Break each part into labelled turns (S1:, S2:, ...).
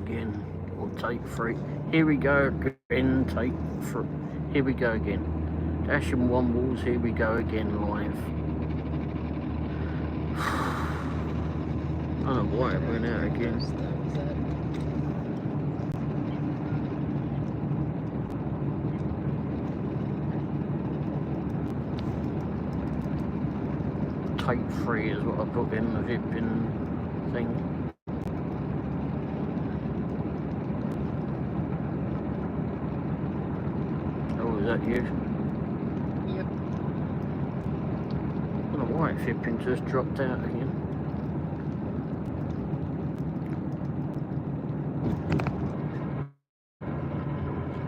S1: again. Or take 3. Here we go again, take 3. Here we go again. Dash and Wombles, here we go again live. I don't know why it went out again. Take 3 is what I put in the Vipin thing. Oh, is that you?
S2: Yep.
S1: I don't know why Vipin just dropped out again.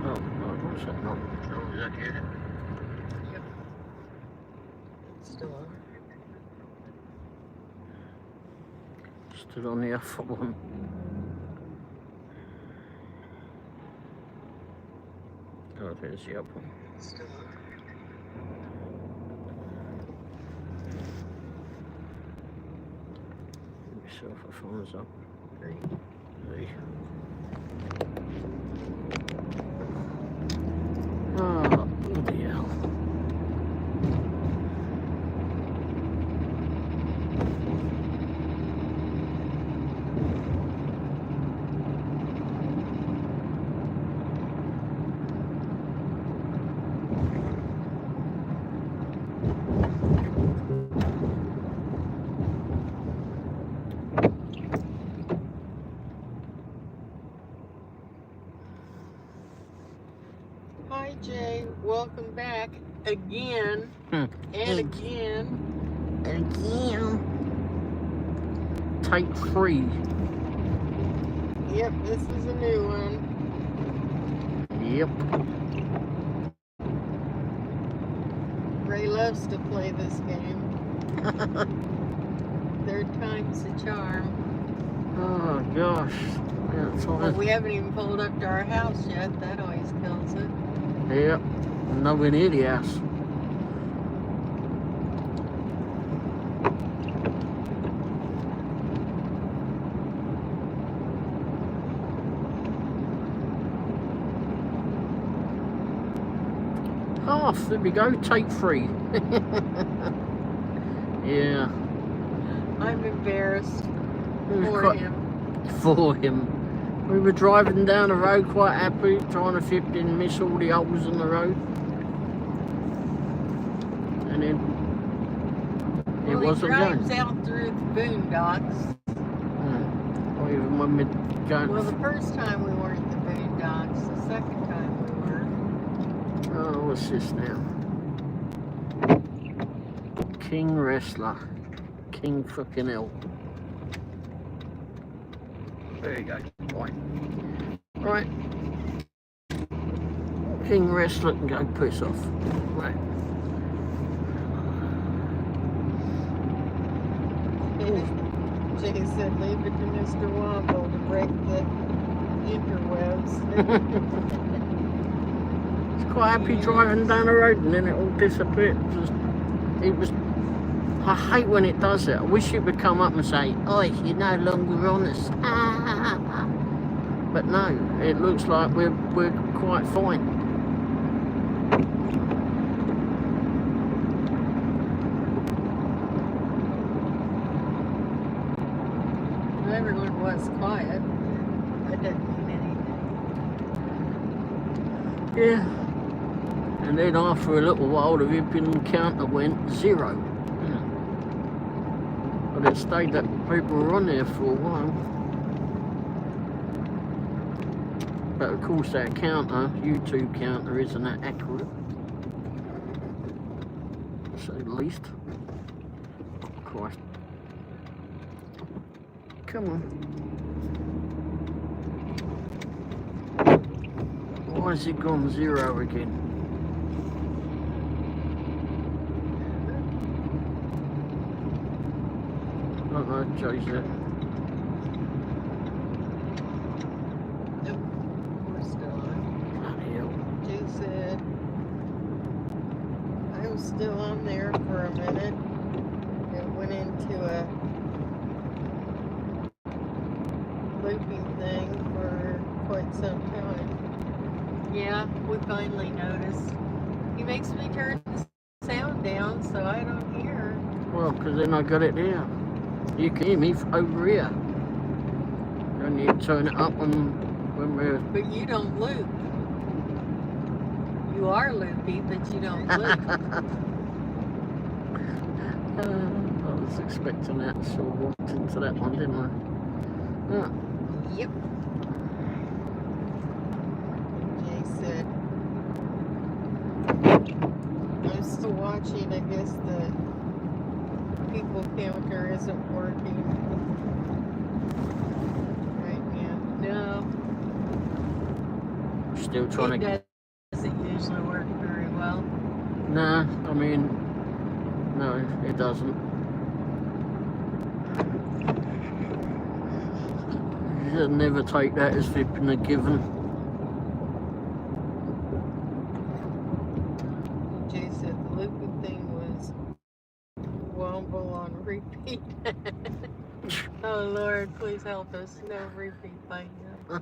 S1: Oh, what's that not? Oh, is that you?
S2: Yep. Still on.
S1: Stood on the other one. Oh, there's the other one.
S2: Still on.
S1: Give myself a thumbs up. Hey. Oh, bloody hell.
S2: Hi Jay, welcome back again and again.
S1: Take 3.
S2: Yep, this is a new one.
S1: Yep.
S2: Ray loves to play this game. 3rd time's the charm.
S1: Oh gosh. Yeah, it's
S2: Well, we haven't even pulled up to our house yet. That always kills it.
S1: Yep. Nowhere near the house. Half, there we go, take 3. Yeah.
S2: I'm embarrassed for him.
S1: For him. We were driving down the road quite happy, trying to fit in, miss all the holes in the road. And then it wasn't going.
S2: He drives out through the boondocks.
S1: Or even when we're going.
S2: Well, the first time we weren't in the boondocks. The second time we were.
S1: Oh, what's this now? King Wrestler. King fucking hell. There you go. Right. King Wrestler can go piss off. Right.
S2: Jay said, leave it to Mr. Womble to break the interwebs.
S1: It's quite happy driving down the road and then it all disappeared. I hate when it does it. I wish it would come up and say, "Oi, you're no longer on us." But no, it looks like we're quite fine.
S2: Everyone was quiet. That didn't mean anything.
S1: Yeah. And then after a little while, the Vipin counter went 0. But it stayed that people were on there for a while. But of course that counter, YouTube counter, isn't that accurate. To say the least. Christ. Come on. Why has it gone 0 again? I don't know, Jay's there.
S2: Nope, we're still on.
S1: Bloody hell.
S2: Jay said, I was still on there for a minute. It went into a looping thing for quite some time. Yeah, we finally noticed. He makes me turn the sound down so I don't hear.
S1: Well, because then I got it there. You can hear me over here. And you turn it up when we're...
S2: But you don't loop. You are loopy, but you don't loop.
S1: I was expecting that, so I walked into that one, didn't I? Yeah.
S2: Yep. Jay said, I'm still watching. I guess the people counter isn't working right now. No.
S1: Still trying to...
S2: It doesn't usually work very well.
S1: Nah, I mean, no, it doesn't. You never take that as flipping a given.
S2: Jay said the looping thing was Womble on repeat. Oh Lord, please help us. No repeat by now.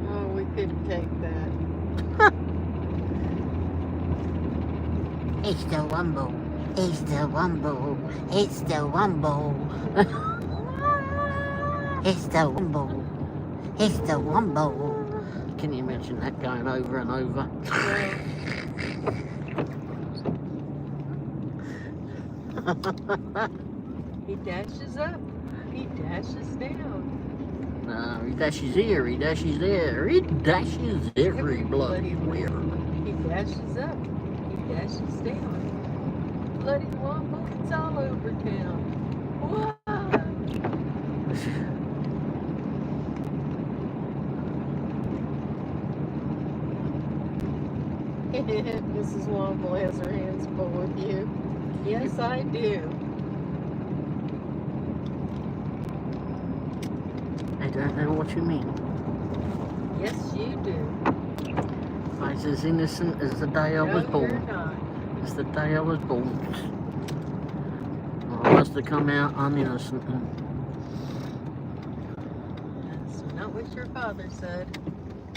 S2: Oh, we couldn't take that.
S1: It's the Womble. It's the Womble. It's the Womble. It's the Womble. It's the Womble. Can you imagine that going over and over?
S2: He dashes up. He dashes down.
S1: No, he dashes here, he dashes there, he dashes every bloody where.
S2: He dashes up. He dashes down. Bloody Womble, it's all over town. What? Mrs. Womble has her hands full with you. Yes, I do.
S1: I don't know what you mean.
S2: Yes, you do.
S1: I'm as innocent as the day I was born.
S2: You're not.
S1: It's the day I was born. I must have come out uninnocent.
S2: That's not what your father said.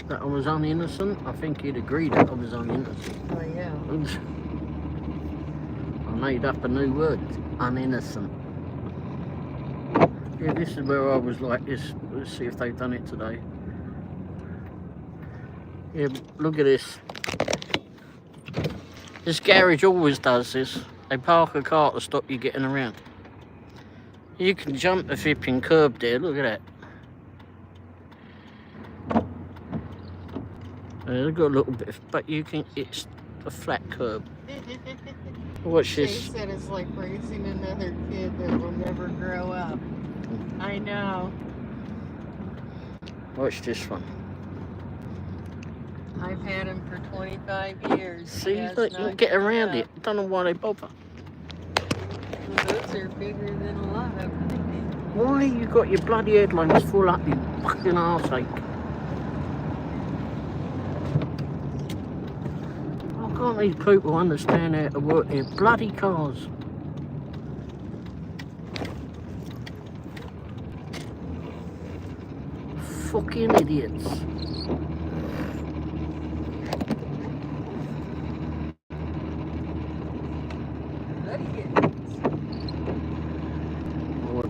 S1: That I was uninnocent? I think he'd agree that I was uninnocent.
S2: Oh, yeah.
S1: I made up a new word, uninnocent. Yeah, this is where I was like this. Let's see if they've done it today. Yeah, look at this. This garage always does this. They park a car to stop you getting around. You can jump the flipping curb there, look at that. They've got a little bit, but you can, it's a flat curb. Watch this.
S2: She said it's like raising another kid that will never grow up. I know.
S1: Watch this one.
S2: I've had him for 25 years.
S1: See, look, you can get around it. I don't know why they bother.
S2: Those are bigger than a lot of them.
S1: Why you got your bloody headlamps full up, you fucking arseache? Why can't these people understand how to work their bloody cars? Fucking idiots.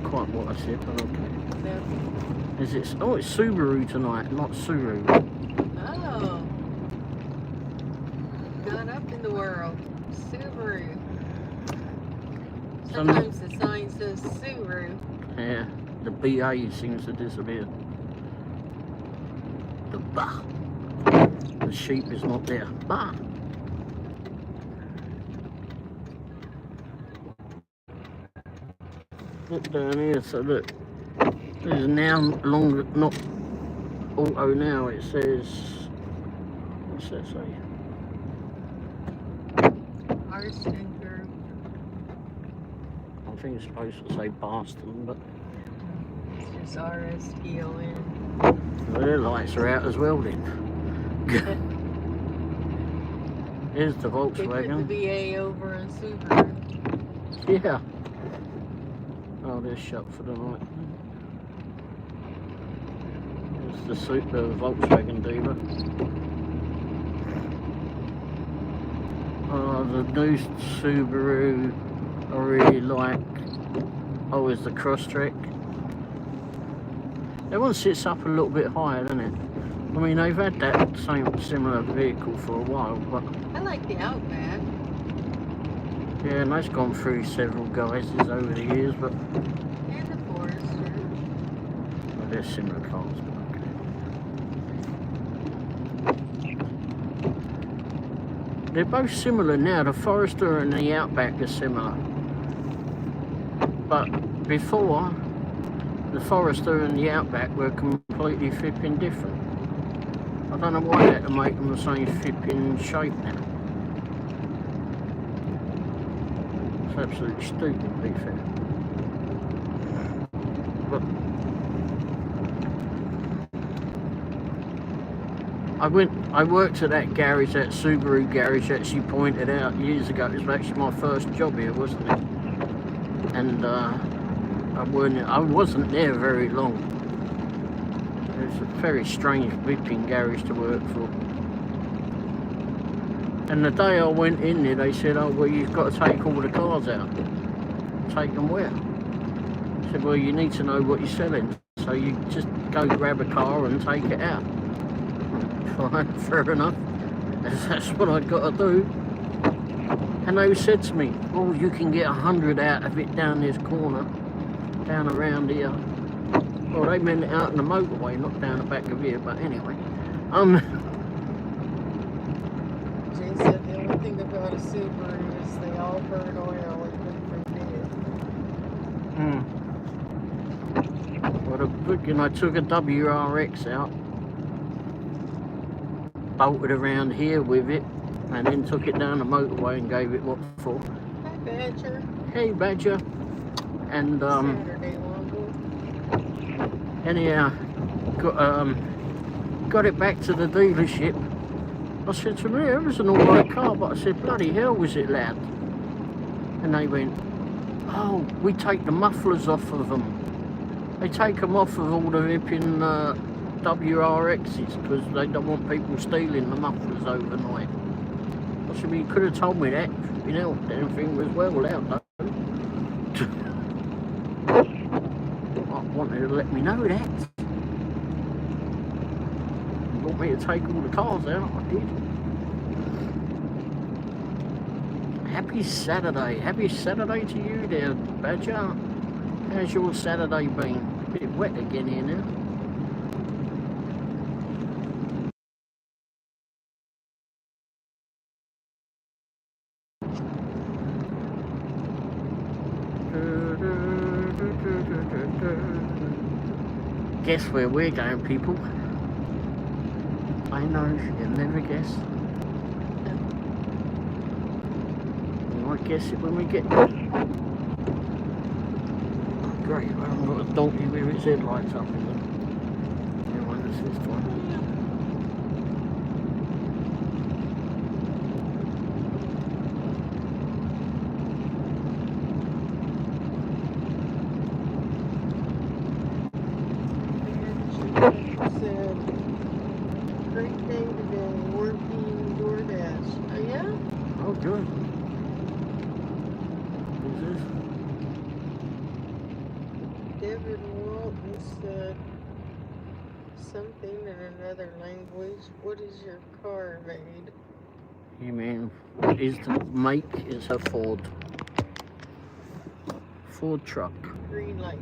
S1: Quite what I said, but okay.
S2: No.
S1: Is it? Oh, it's Subaru tonight, not Suru.
S2: Oh. Gone up in the world. Subaru. Sometimes the sign says Subaru.
S1: Yeah, the BA seems to disappear. The bah. The sheep is not there. Bah. Look down here, so look. There's now longer, not auto now, it says, what's that say?
S2: Arston Group.
S1: I think it's supposed to say Boston, but
S2: It's just RSTON.
S1: well, their lights are out as well then. Here's the
S2: They put
S1: Volkswagen.
S2: the VA over in Subaru.
S1: Yeah. Oh, they're shut for the night. It's the Volkswagen dealer. The new Subaru I really like. Oh, is the Crosstrek. That one sits up a little bit higher, doesn't it? I mean, they've had that similar vehicle for a while, but
S2: I like the Outback.
S1: yeah, and that's gone through several guises over the years, but
S2: And the Forester.
S1: well, they're similar cars. But okay. They're both similar now. The Forester and the Outback are similar, but before, the Forester and the Outback were completely flipping different. I don't know why they had to make them the same flipping shape now. It's absolutely stupid, to be fair. But I worked at that garage, that Subaru garage that she pointed out years ago. It was actually my first job here, wasn't it? And I wasn't there very long. It was a very strange whipping garage to work for. And the day I went in there, they said, oh, well, you've got to take all the cars out. Take them where? I said, well, you need to know what you're selling. So you just go grab a car and take it out. Fine, fair enough. That's what I've got to do. And they said to me, oh, you can get 100 out of it down this corner, down around here. Well, they meant it out in the motorway, not down the back of here, but anyway.
S2: Jane said the only thing about a Subaru is they all burn oil even from new.
S1: Well, I took a WRX out, bolted around here with it, and then took it down the motorway and gave it what for.
S2: Hi, Badger.
S1: Hey, Badger. And
S2: Saturday, Womble.
S1: anyhow, got it back to the dealership. I said to me, it was an alright car, but I said, bloody hell was it loud. And they went, oh, we take the mufflers off of them. They take them off of all the ripping WRXs because they don't want people stealing the mufflers overnight. I said, well, you could have told me that. You know, everything was well loud though. I wanted to let me know that. You want me to take all the cars out? I did. Happy Saturday. Happy Saturday to you there, Badger. How's your Saturday been? A bit wet again here now. Guess where we're going, people? I know, you'll never guess. You might guess it when we get there. Oh, great, I haven't got a donkey with its headlights up again. Yeah, one is this one.
S2: Said, great day today, working DoorDash. Oh, yeah?
S1: Oh, good. Who's this?
S2: David Walton said something in another language. What is your car made?
S1: You mean, what is the make? It's a Ford. Ford truck.
S2: Green light.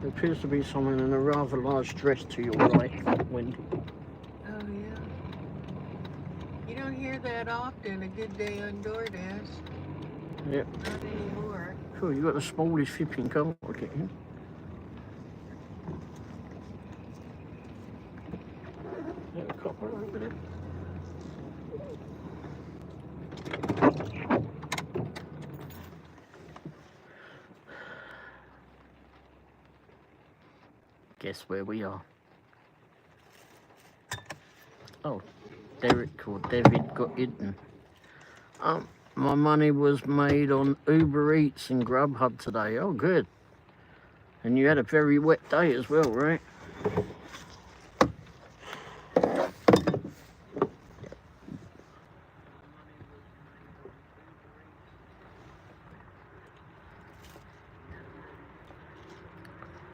S1: There appears to be someone in a rather large dress to your right, Wendy.
S2: Oh, yeah. You don't hear that often, a good day on DoorDash.
S1: Yep.
S2: Not anymore.
S1: Cool, you got the smallest flipping car again. There's a copper over there. Guess where we are. Oh, Derek or David got eaten. My money was made on Uber Eats and Grubhub today. Oh, good. And you had a very wet day as well, right?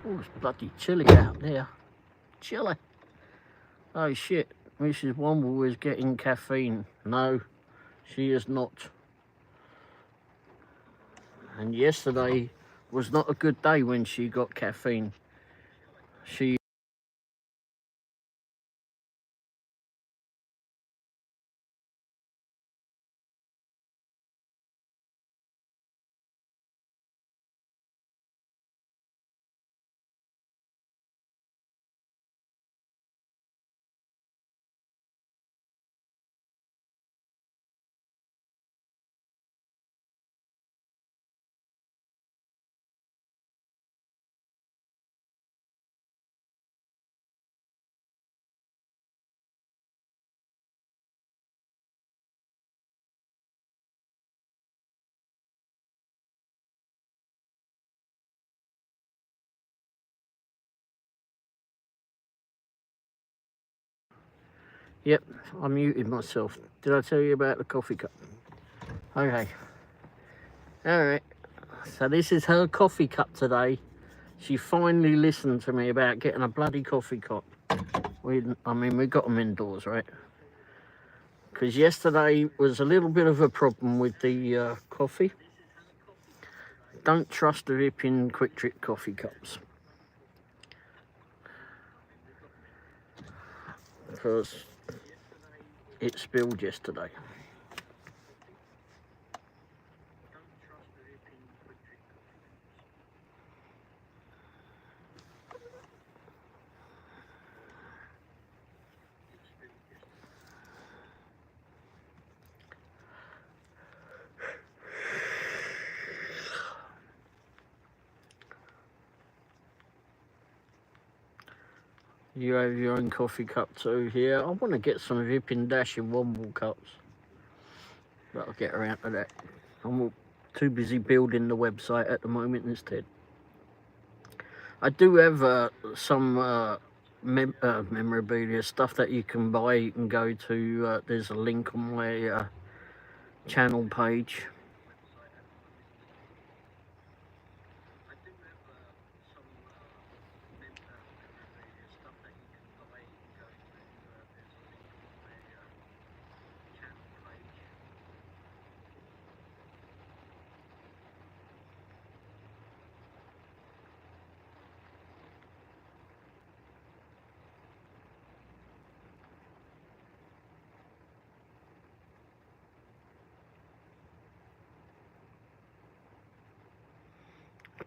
S1: Oh, it's bloody chilly out there. Chilly. Oh, shit. Mrs. Womble is getting caffeine. No, she is not. And yesterday was not a good day when she got caffeine. She Yep, I muted myself. Did I tell you about the coffee cup? Okay. Alright. So this is her coffee cup today. She finally listened to me about getting a bloody coffee cup. We got them indoors, right? Because yesterday was a little bit of a problem with the coffee. Don't trust the ripping quick trip coffee cups. Because it spilled yesterday. You have your own coffee cup too here. I want to get some Vippin' Dashing Womble cups. But I'll get around to that. I'm too busy building the website at the moment instead. I do have some memorabilia stuff that you can buy. You can go to, there's a link on my channel page.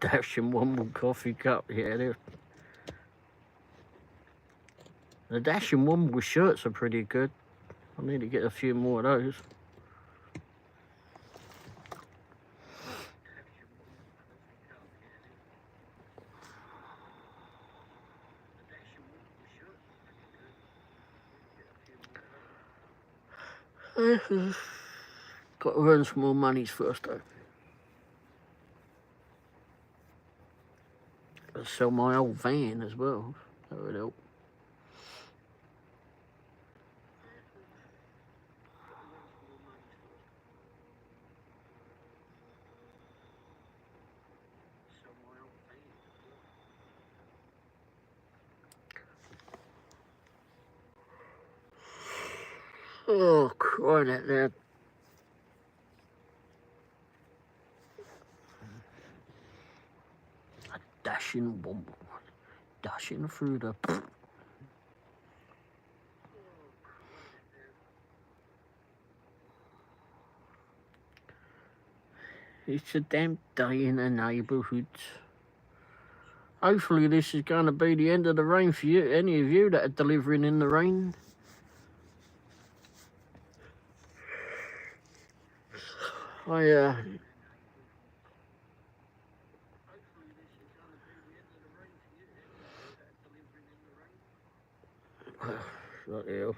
S1: Dashing Womble coffee cup, yeah. The Dashing Womble shirts are pretty good. I need to get a few more of those. Got to earn some more monies first though. Got to sell my old van as well. That would help. Oh, crying out loud. A dashing Womble. Dashing through the... It's a damp day in the neighbourhood. Hopefully this is going to be the end of the rain for you, any of you that are delivering in the rain. What the hell?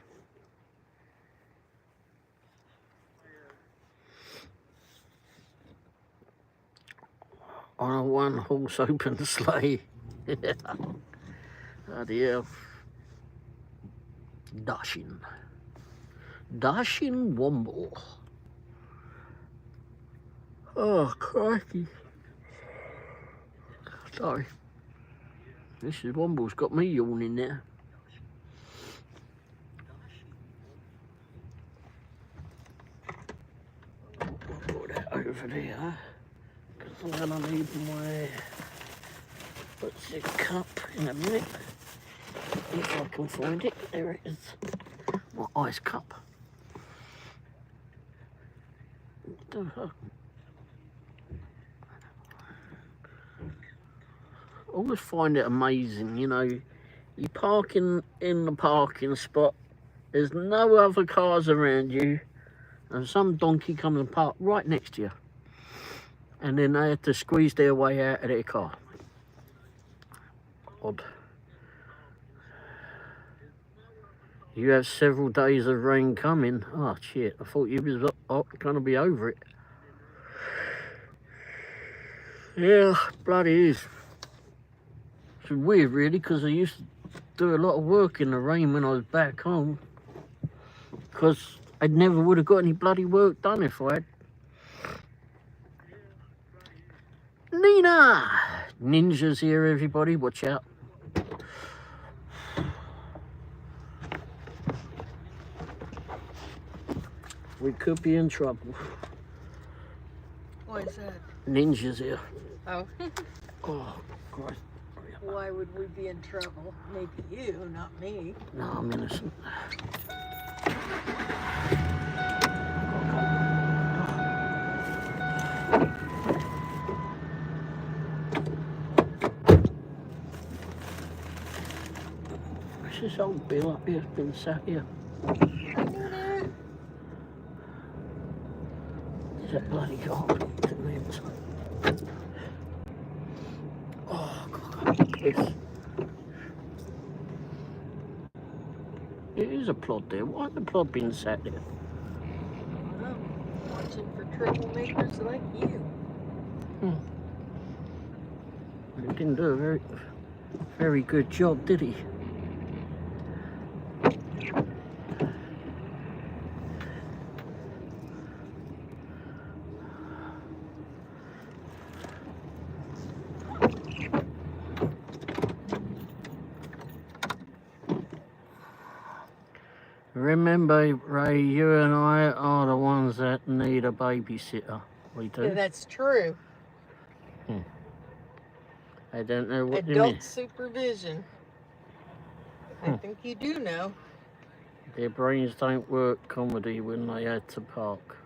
S1: on a one-horse open sleigh. Bloody hell. Dashing Womble. Oh, crikey. Sorry. Mrs. Womble's got me yawning there. I'll put that over there, because I'm going to need my what's the cup in a minute. If I can find it. There it is. My ice cup. I always find it amazing, you know, you park in the parking spot, there's no other cars around you, and some donkey comes and park right next to you, and then they have to squeeze their way out of their car. Odd. You have several days of rain coming. Oh shit, I thought you was going to be over it. Yeah, bloody is. It's weird really, because I used to do a lot of work in the rain when I was back home, because I never would have got any bloody work done if I had. Nina! Ninja's here, everybody, watch out. We could be in trouble.
S2: What is that?
S1: Ninja's here.
S2: Oh.
S1: Oh, Christ.
S2: Why would we be in trouble? Maybe you, not me.
S1: No, I'm innocent. What's this old bill up here? Been sat here. Is that bloody cold? Oh, God, this. It is a plod there. Why has the plod been sat there?
S2: I don't know. Watching for troublemakers like you.
S1: He didn't do a very good job, did he? Remember, Ray, you and I are the ones that need a babysitter. We do.
S2: Yeah, that's true.
S1: I don't know what you mean.
S2: Adult supervision. I think you do know.
S1: Their brains don't work comedy when they had to park.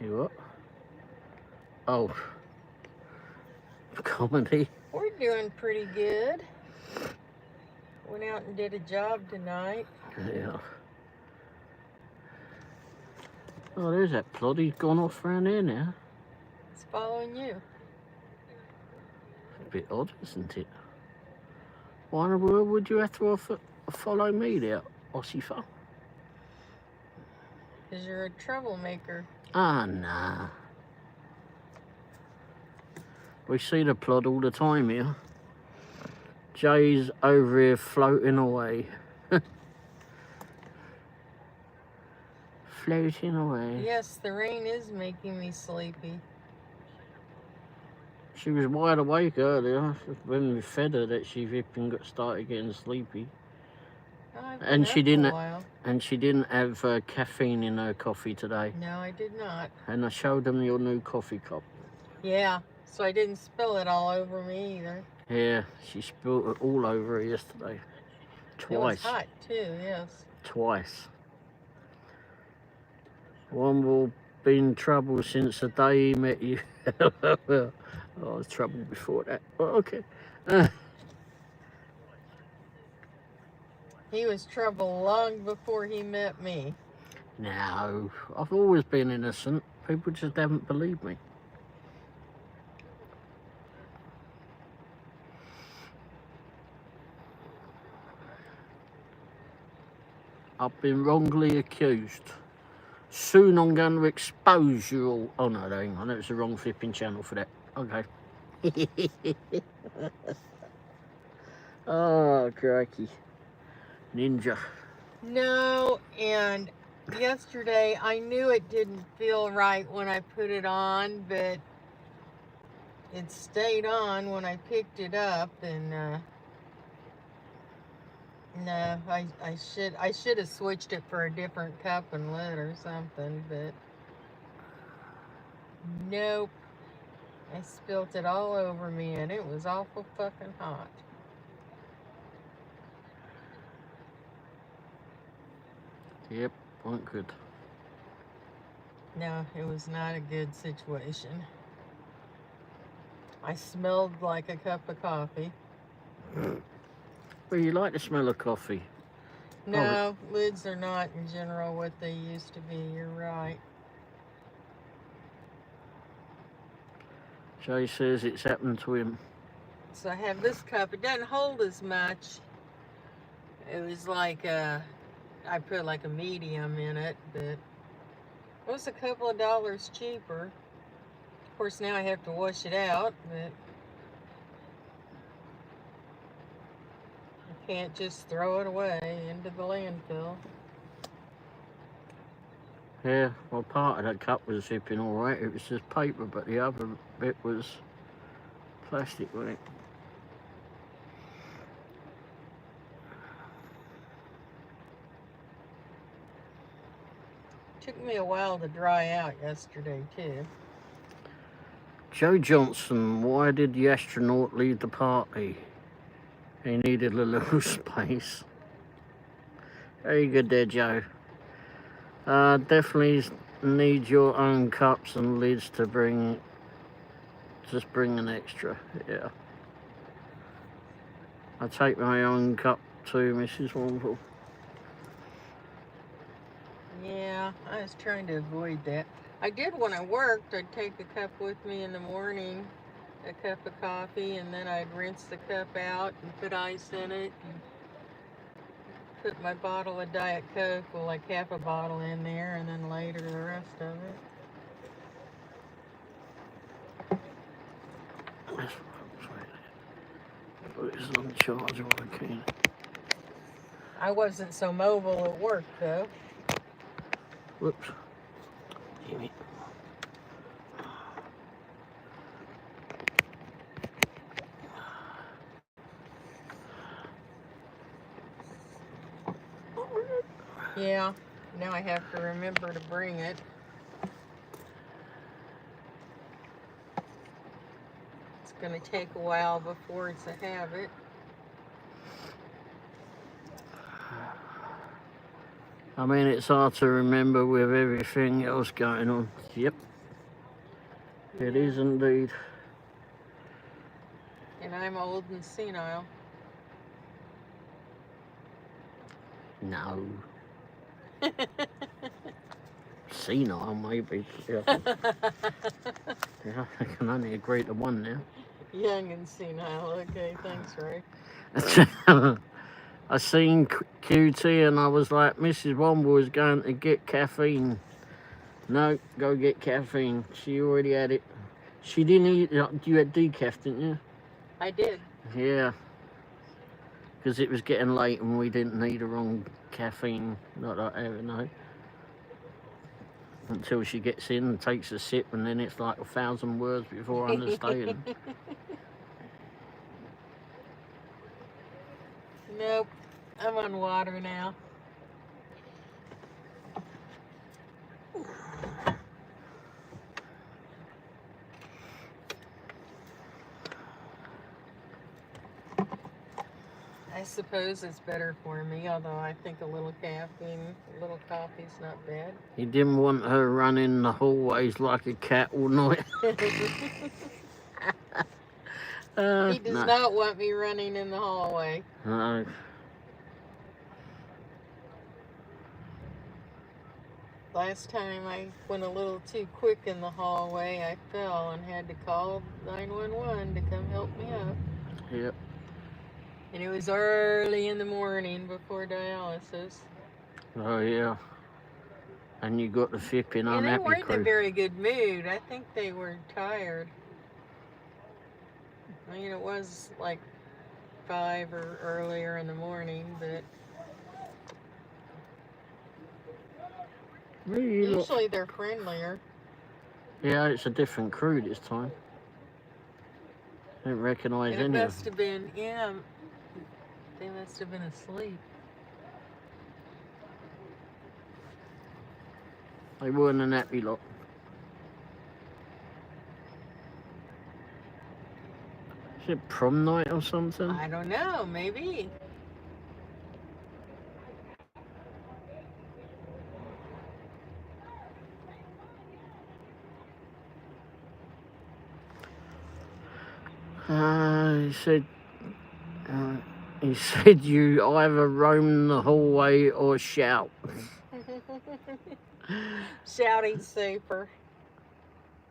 S1: You what? Oh. Comedy?
S2: We're doing pretty good. Went out and did a job tonight.
S1: Yeah. Oh, there's that plod. He's gone off around here now.
S2: It's following you.
S1: A bit odd, isn't it? Why in the world would you have to follow me there, Ossifer?
S2: Because you're a troublemaker.
S1: Ah, nah. We see the plod all the time here. Jay's over here floating away. Floating away.
S2: Yes, the rain is making me sleepy.
S1: She was wide awake earlier when we fed her that she even got started getting sleepy. And she didn't have caffeine in her coffee today.
S2: No, I did not.
S1: And I showed them your new coffee cup.
S2: Yeah, so I didn't spill it all over me either.
S1: Yeah, she spilled it all over her yesterday. Twice.
S2: It was hot too, yes.
S1: Twice. Womble been in trouble since the day he met you. Well, I was trouble before that. Well, okay.
S2: He was trouble long before he met me.
S1: No, I've always been innocent. People just haven't believed me. I've been wrongly accused. Soon I'm going to expose you all. Oh no, hang on, it's the wrong flipping channel for that. Okay. Oh, crikey. Ninja.
S2: No, and yesterday I knew it didn't feel right when I put it on, but it stayed on when I picked it up, and no, I should have switched it for a different cup and lid or something, but nope. I spilt it all over me, and it was awful fucking hot.
S1: Yep, wasn't good.
S2: No, it was not a good situation. I smelled like a cup of coffee.
S1: Well, you like the smell of coffee.
S2: No, lids are not in general what they used to be. You're right.
S1: Jay says it's happened to him.
S2: So I have this cup. It doesn't hold as much. It was like I put like a medium in it, but it was a couple of dollars cheaper. Of course, now I have to wash it out, but I can't just throw it away into the landfill.
S1: Yeah, well, part of that cup was zipping all right. It was just paper, but the other bit was plastic, wasn't it?
S2: Took me a while to dry out yesterday, too.
S1: Joe Johnson, why did the astronaut leave the party? He needed a little space. Very good there, Joe. Definitely need your own cups and lids to bring. Just bring an extra, yeah. I take my own cup too, Mrs. Womble.
S2: Yeah, I was trying to avoid that. I did when I worked. I'd take a cup with me in the morning, a cup of coffee, and then I'd rinse the cup out and put ice in it and put my bottle of Diet Coke, well, like half a bottle in there, and then later the rest of it.
S1: That's right. Put this on the charger while I can.
S2: I wasn't so mobile at work, though.
S1: Whoops. Damn it.
S2: Yeah, now I have to remember to bring it. It's going to take a while before it's a habit.
S1: I mean, it's hard to remember with everything else going on. Yep. It is indeed.
S2: And I'm old and senile.
S1: No. Senile, maybe. Yeah. Yeah, I can only agree to one now.
S2: Young and senile. Okay, thanks, Ray.
S1: I seen QT and I was like, Mrs. Womble is going to get caffeine. No, go get caffeine. She already had it. She didn't eat it. You had decaf, didn't you?
S2: I did.
S1: Yeah. Because it was getting late and we didn't need her on caffeine. Not that I ever know. Until she gets in and takes a sip, and then it's like 1,000 words before understanding.
S2: Nope. I'm on water now. I suppose it's better for me, although I think a little caffeine, a little coffee's not bad.
S1: You didn't want her running the hallways like a cat all night.
S2: He does not want me running in the hallway.
S1: No.
S2: Last time I went a little too quick in the hallway, I fell and had to call 911 to come help me up.
S1: Yep.
S2: And it was early in the morning before dialysis.
S1: Oh, yeah. And you got the flipping
S2: And they
S1: unhappy
S2: weren't in a
S1: crew.
S2: very good mood. I think they were tired. I mean, it was like 5 or earlier in the morning, but
S1: Really look.
S2: usually they're friendlier.
S1: Yeah, it's a different crew this time. Didn't recognise
S2: And it
S1: any of
S2: must have been, yeah, they must have been asleep.
S1: They weren't an happy lot. Is it prom night or something?
S2: I don't know, maybe.
S1: He he said you either roam the hallway or shout.
S2: Shouting's safer.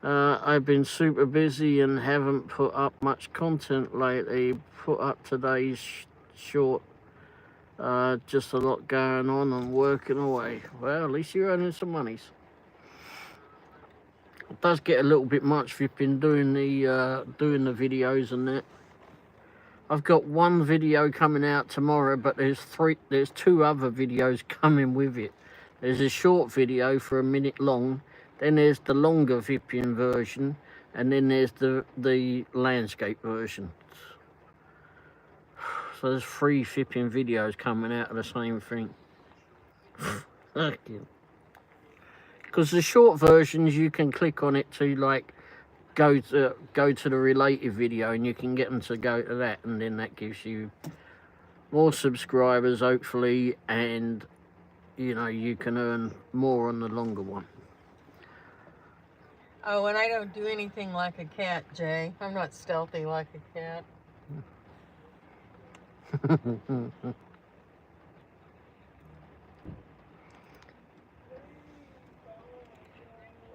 S1: I've been super busy and haven't put up much content lately. Put up today's short. Just a lot going on and working away. Well, at least you're earning some monies. It does get a little bit much if you've been doing the videos and that. I've got one video coming out tomorrow, but there's 2 other videos coming with it. There's a short video for a minute long, then there's the longer Vipian version, and then there's the landscape version. So there's 3 Vipian videos coming out of the same thing. Because the short versions, you can click on it to like go to the related video, and you can get them to go to that, and then that gives you more subscribers hopefully, and you know, you can earn more on the longer one.
S2: Oh, and I don't do anything like a cat, Jay. I'm not stealthy like a cat.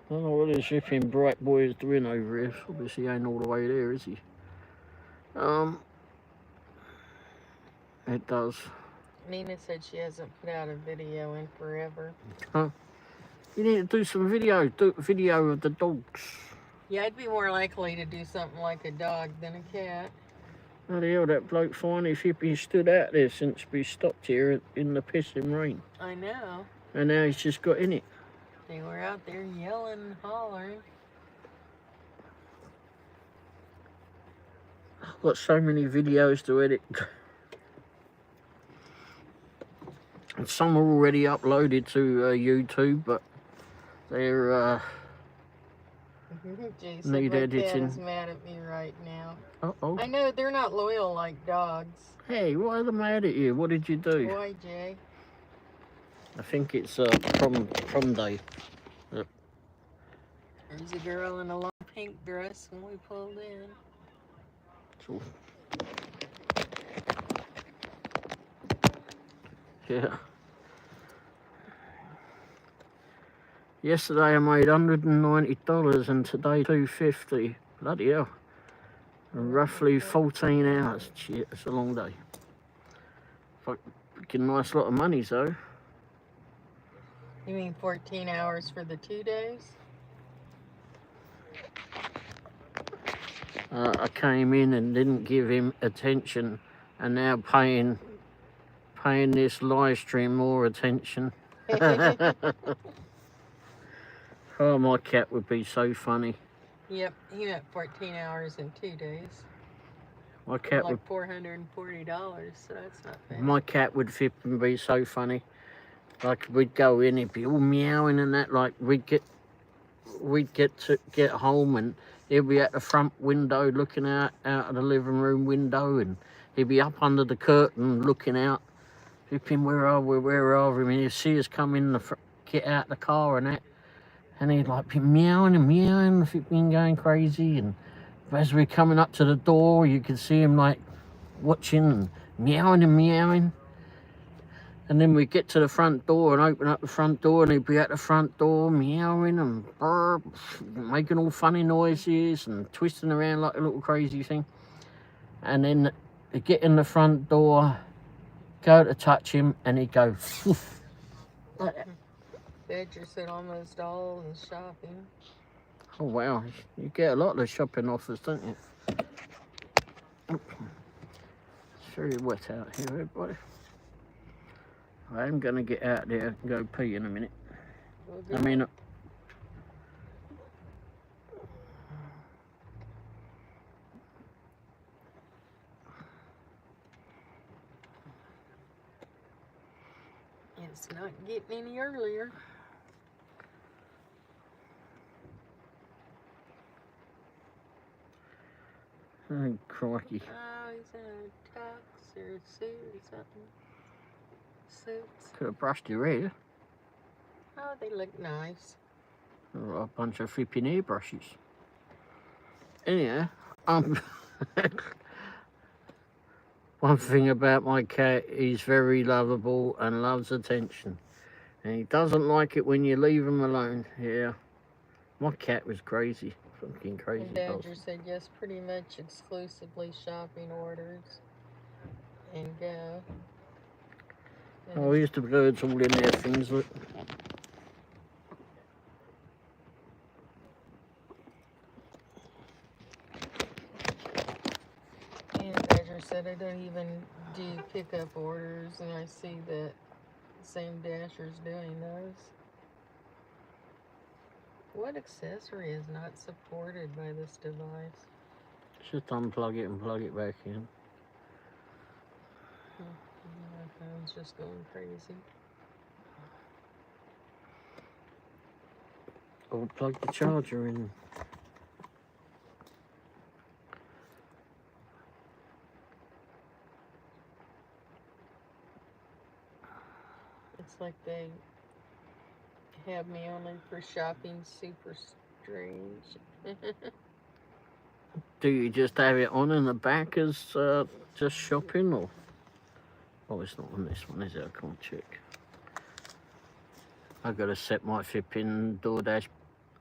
S1: I don't know what this shipping bright boy is doing over here. Obviously he ain't all the way there, is he? It does.
S2: Nina said she hasn't put out a video in forever.
S1: Huh? You need to do some video. Do a video of the dogs.
S2: Yeah, I'd be more likely to do something like a dog than a cat.
S1: Bloody hell, that bloke finally flipping stood out there since we stopped here in the pissing rain.
S2: I know.
S1: And now he's just got in it.
S2: They were out there yelling and hollering.
S1: I've got so many videos to edit. And some are already uploaded to YouTube, but they're
S2: Jason,
S1: need
S2: my
S1: editing.
S2: cat is mad at me right now.
S1: Uh-oh.
S2: I know, they're not loyal like dogs.
S1: Hey, why are they mad at you? What did you do?
S2: Why, Jay?
S1: I think it's prom day.
S2: There's a girl in a long pink dress when we pulled in.
S1: So, yeah. Yesterday I made $190 and today $250. Bloody hell. Roughly 14 hours. Shit, it's a long day. Fucking nice lot of money, though.
S2: You mean 14 hours for the 2 days?
S1: I came in and didn't give him attention, and now paying this live stream more attention. Oh, my cat would be so funny.
S2: Yep, he meant 14 hours in 2 days.
S1: My cat
S2: like $440, so that's not bad.
S1: My cat would flip and be so funny. Like we'd go in, he'd be all meowing and that. Like we'd get home and he'd be at the front window looking out of the living room window, and he'd be up under the curtain looking out, flipping, where are we? And he'd see us come in, get out the car and that, and he'd like be meowing and meowing, flipping, going crazy. And as we're coming up to the door, you could see him like watching and meowing. And then we get to the front door and open up the front door, and he'd be at the front door meowing and making all funny noises and twisting around like a little crazy thing. And then they get in the front door, go to touch him, and he'd go woof, like that.
S2: Badger said almost all the shopping.
S1: Oh wow, you get a lot of the shopping offers, don't you? It's very wet out here, everybody. I am going to get out there and go pee in a minute.
S2: Well,
S1: I mean,
S2: it's not getting any earlier.
S1: oh, crikey.
S2: Oh, he's in a tux or a suit or something. Suits.
S1: Could have brushed your hair.
S2: Oh, they look nice.
S1: Or a bunch of flipping hairbrushes. Anyhow, one thing about my cat, he's very lovable and loves attention. And he doesn't like it when you leave him alone. Yeah. My cat was crazy. Fucking crazy.
S2: And Badger said yes, pretty much exclusively shopping orders. And go.
S1: Oh, here's the birds all in their things, look.
S2: And Badger said I don't even do pickup orders, and I see that the same Dasher's doing those. What accessory is not supported by this device?
S1: Just unplug it and plug it back in.
S2: My phone's just going crazy.
S1: Or plug the charger in.
S2: It's like they have me only for shopping super strange.
S1: Do you just have it on in the back as just shopping, or? Oh, it's not on this one, is it? I can't check. I've got to set my flipping DoorDash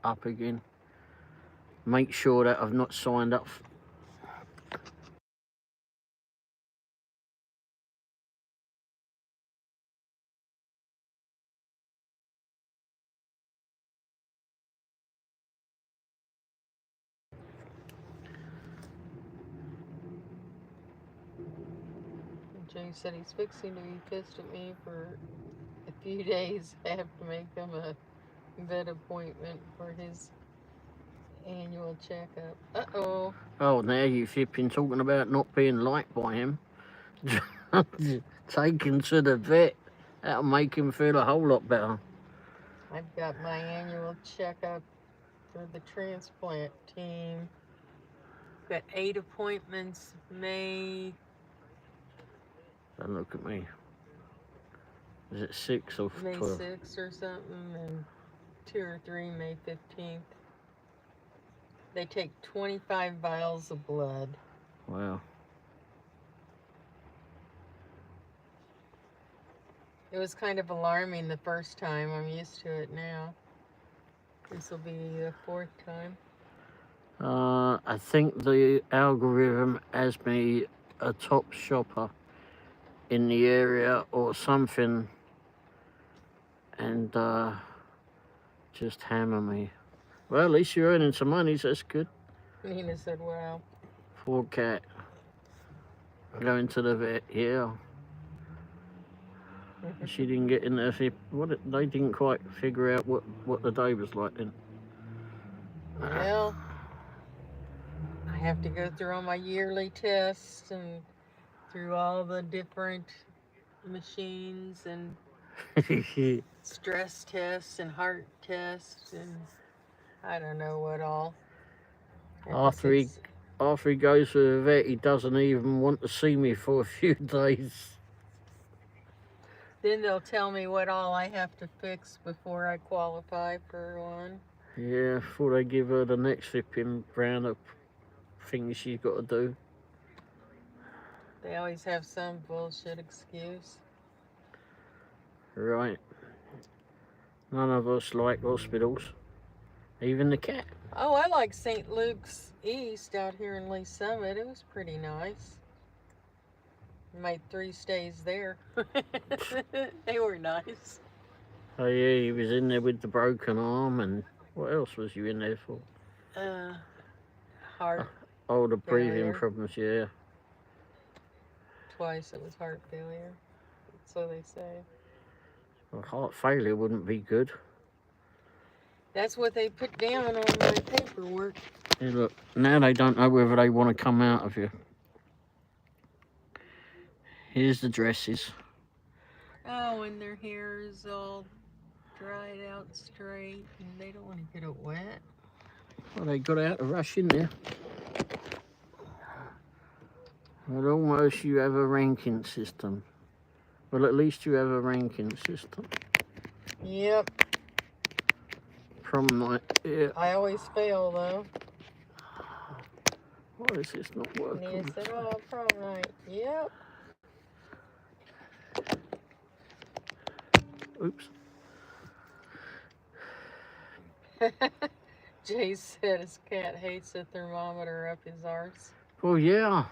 S1: up again. Make sure that I've not signed up.
S2: Jay said he's fixing to be pissed at me for a few days. I have to make him a vet appointment for his annual checkup. Uh-oh.
S1: Oh, now you flipping talking about not being liked by him. Take him to the vet. That'll make him feel a whole lot better.
S2: I've got my annual checkup for the transplant team. Got 8 appointments May.
S1: Don't look at me. Is it 6 or 12?
S2: May 6th or something, and 2 or 3 May 15th. They take 25 vials of blood.
S1: Wow.
S2: It was kind of alarming the first time. I'm used to it now. This will be the 4th time.
S1: I think the algorithm has me a top shopper in the area or something, and just hammer me. Well, at least you're earning some money, so that's good.
S2: Nina said, wow.
S1: Poor cat. Going to the vet, yeah. She didn't get in there. They didn't quite figure out what the day was like then.
S2: Well, I have to go through all my yearly tests and through all the different machines and stress tests and heart tests and I don't know what all.
S1: After he goes to the vet, he doesn't even want to see me for a few days.
S2: Then they'll tell me what all I have to fix before I qualify for one.
S1: Yeah, before they give her the next flipping round of things she's got to do.
S2: They always have some bullshit excuse.
S1: Right. None of us like hospitals. Even the cat.
S2: Oh, I like St. Luke's East out here in Lee Summit. It was pretty nice. Made 3 stays there. They were nice.
S1: Oh yeah, he was in there with the broken arm, and what else was you in there for?
S2: Heart.
S1: Oh, the breathing
S2: barrier.
S1: problems, yeah.
S2: twice it was heart failure. So they say.
S1: Well, heart failure wouldn't be good.
S2: That's what they put down on my paperwork.
S1: Hey, look, now they don't know whether they want to come out of you. Here's the dresses.
S2: Oh, and their hair is all dried out straight, and they don't want to get it wet.
S1: Well, they got out to rush in there. Well, almost you have a ranking system. Well, at least you have a ranking system.
S2: Yep.
S1: Prom night, yeah.
S2: I always fail, though.
S1: Why is this not working?
S2: And he said, oh, prom night. Yep.
S1: Oops.
S2: Jay said his cat hates the thermometer up his arse.
S1: Well, yeah.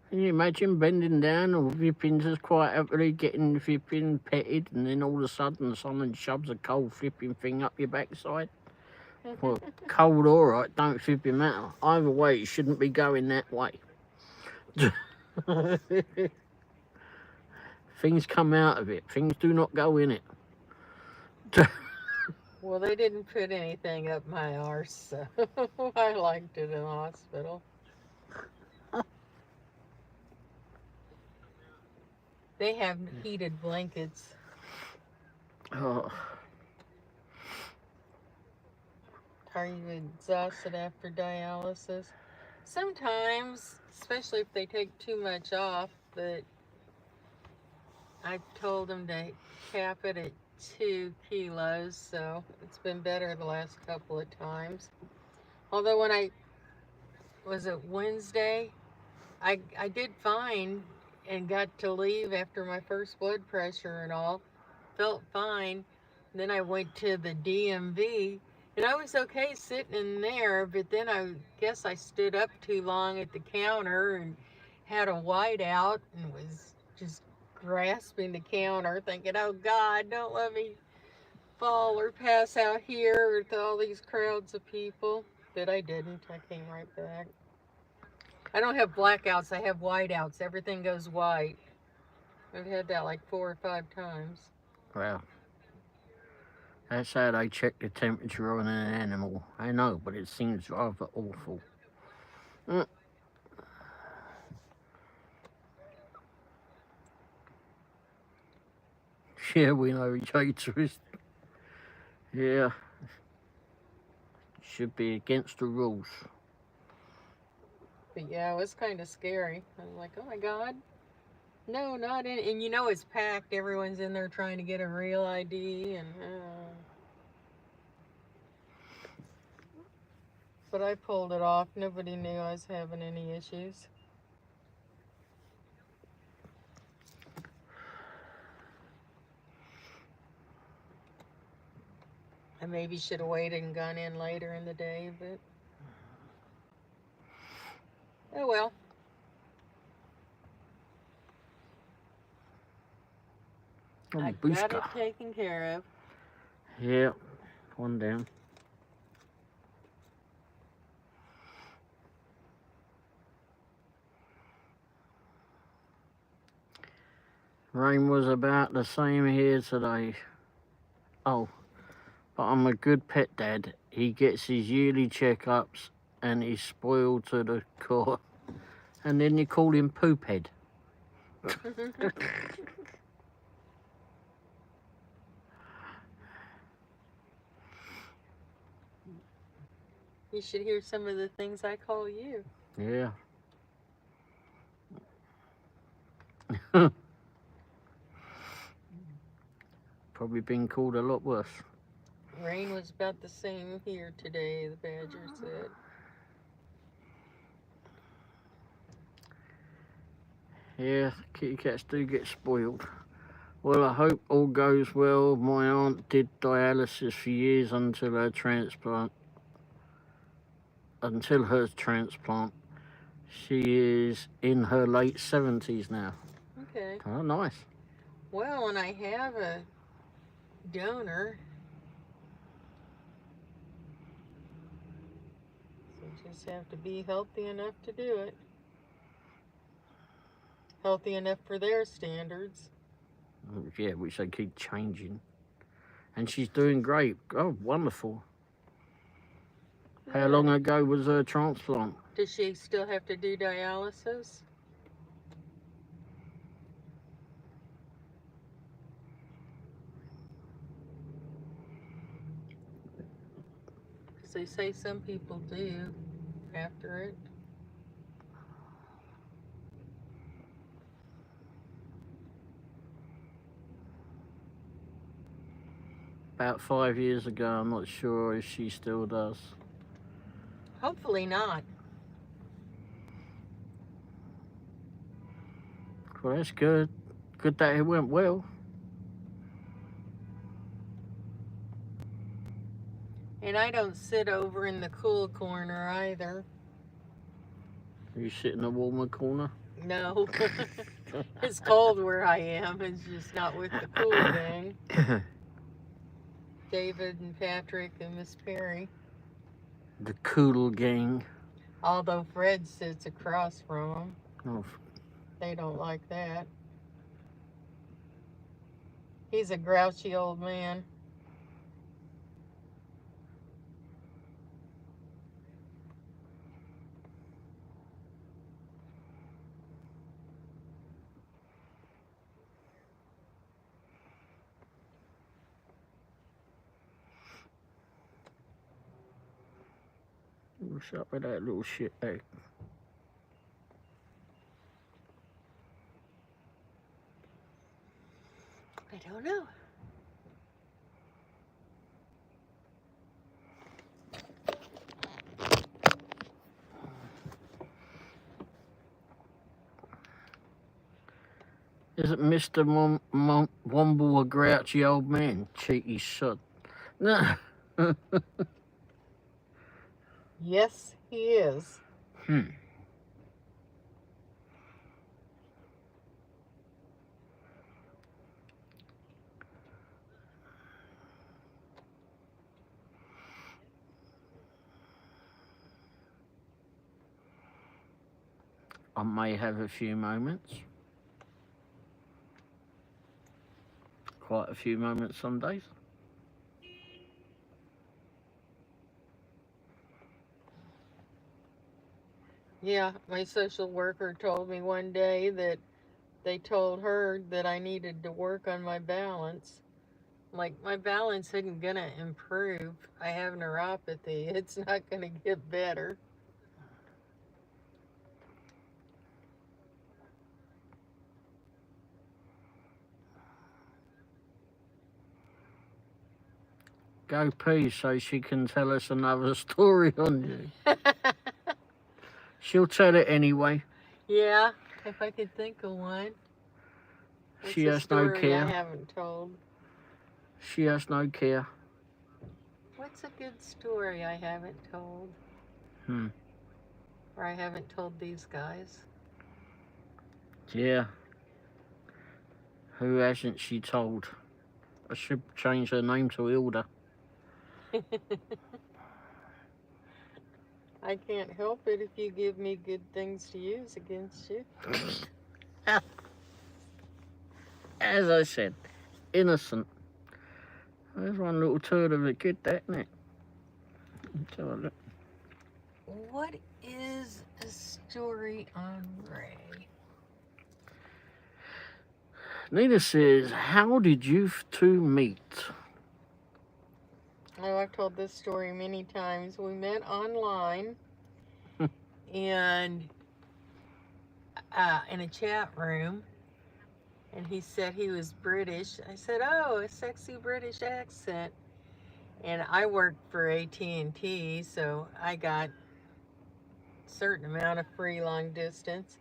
S1: Can you imagine bending down or Vipping just quite happily getting Vipping petted, and then all of a sudden someone shoves a cold flipping thing up your backside? Well, cold all right, don't flipping matter. Either way, it shouldn't be going that way. Things come out of it. Things do not go in it.
S2: Well, they didn't put anything up my arse, so I liked it in the hospital. They have heated blankets.
S1: Oh.
S2: Are you exhausted after dialysis? Sometimes, especially if they take too much off, but I told them to cap it at 2 kilos, so it's been better the last couple of times. Although when was it Wednesday, I did fine and got to leave after my first blood pressure and all. Felt fine. And then I went to the DMV, and I was okay sitting in there, but then I guess I stood up too long at the counter and had a whiteout and was just grasping the counter thinking, oh God, don't let me fall or pass out here with all these crowds of people. But I didn't. I came right back. I don't have blackouts. I have whiteouts. Everything goes white. I've had that like 4 or 5 times.
S1: Wow. That's how they check the temperature on an animal. I know, but it seems rather awful. Yeah, we know each other. Yeah. Should be against the rules.
S2: But yeah, it was kind of scary. I was like, oh my God. No, not in. And you know it's packed. Everyone's in there trying to get a real ID. But I pulled it off. Nobody knew I was having any issues. I maybe should have waited and gone in later in the day, but oh well.
S1: Oh,
S2: I got it taken care of.
S1: Yeah, one down. Rain was about the same here today. Oh, but I'm a good pet dad. He gets his yearly checkups and he's spoiled to the core. And then you call him Poophead.
S2: You should hear some of the things I call you.
S1: Yeah. Probably been called a lot worse.
S2: Rain was about the same here today, the badger said.
S1: Yeah, kitty cats do get spoiled. Well, I hope all goes well. My aunt did dialysis for years until her transplant. She is in her late 70s now.
S2: Okay.
S1: Oh, nice.
S2: Well, and I have a donor. So you just have to be healthy enough to do it. healthy enough for their standards.
S1: Yeah, which they keep changing. And she's doing great. Oh, wonderful. How long ago was her transplant?
S2: Does she still have to do dialysis? Because they say some people do after it.
S1: About 5 years ago. I'm not sure if she still does.
S2: Hopefully not.
S1: Well, that's good. Good that it went well.
S2: And I don't sit over in the cool corner either.
S1: You sit in the warmer corner?
S2: No. It's cold where I am. It's just not with the cool gang. David and Patrick and Miss Perry.
S1: The cool gang.
S2: Although Fred sits across from them.
S1: Oh,
S2: They don't like that. He's a grouchy old man.
S1: what's up with that little shit bag?
S2: I don't know.
S1: Isn't Mr. Womble a grouchy old man? Cheeky sod. No.
S2: Yes, he is.
S1: I may have a few moments. Quite a few moments some days.
S2: Yeah, my social worker told me one day that they told her that I needed to work on my balance. Like, my balance isn't going to improve. I have neuropathy. It's not going to get better.
S1: Go pee so she can tell us another story on you. She'll tell it anyway.
S2: Yeah, if I could think of one. What's
S1: She
S2: a
S1: has no
S2: story
S1: care.
S2: I haven't told?
S1: She has no care.
S2: What's a good story I haven't told? Or I haven't told these guys?
S1: Yeah. Who hasn't she told? I should change her name to Hilda.
S2: I can't help it if you give me good things to use against you.
S1: As I said, innocent. There's one little turd of a kid, that, isn't it? Let's have a look.
S2: What is a story on Ray?
S1: Nina says, how did you two meet?
S2: Oh, I've told this story many times. We met online and in a chat room, and he said he was British. I said, oh, a sexy British accent. And I worked for AT&T, so I got a certain amount of free long distance,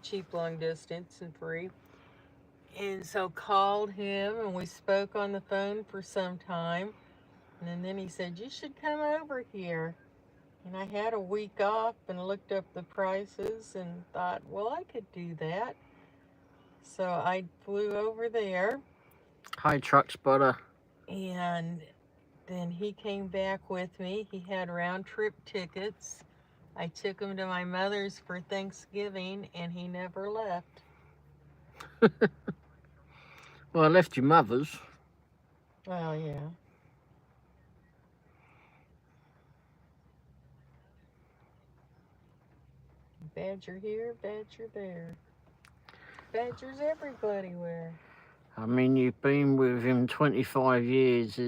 S2: cheap long distance and free. And so called him, and we spoke on the phone for some time. And then he said, you should come over here. And I had a week off and looked up the prices and thought, well, I could do that. So I flew over there.
S1: Hi, truck spotter.
S2: And then he came back with me. He had round trip tickets I took him to my mother's for Thanksgiving, and he never left.
S1: Well, I left your mother's.
S2: Well, yeah. Badger here, badger there. Badgers everybody wear.
S1: I mean, you've been with him 25 years.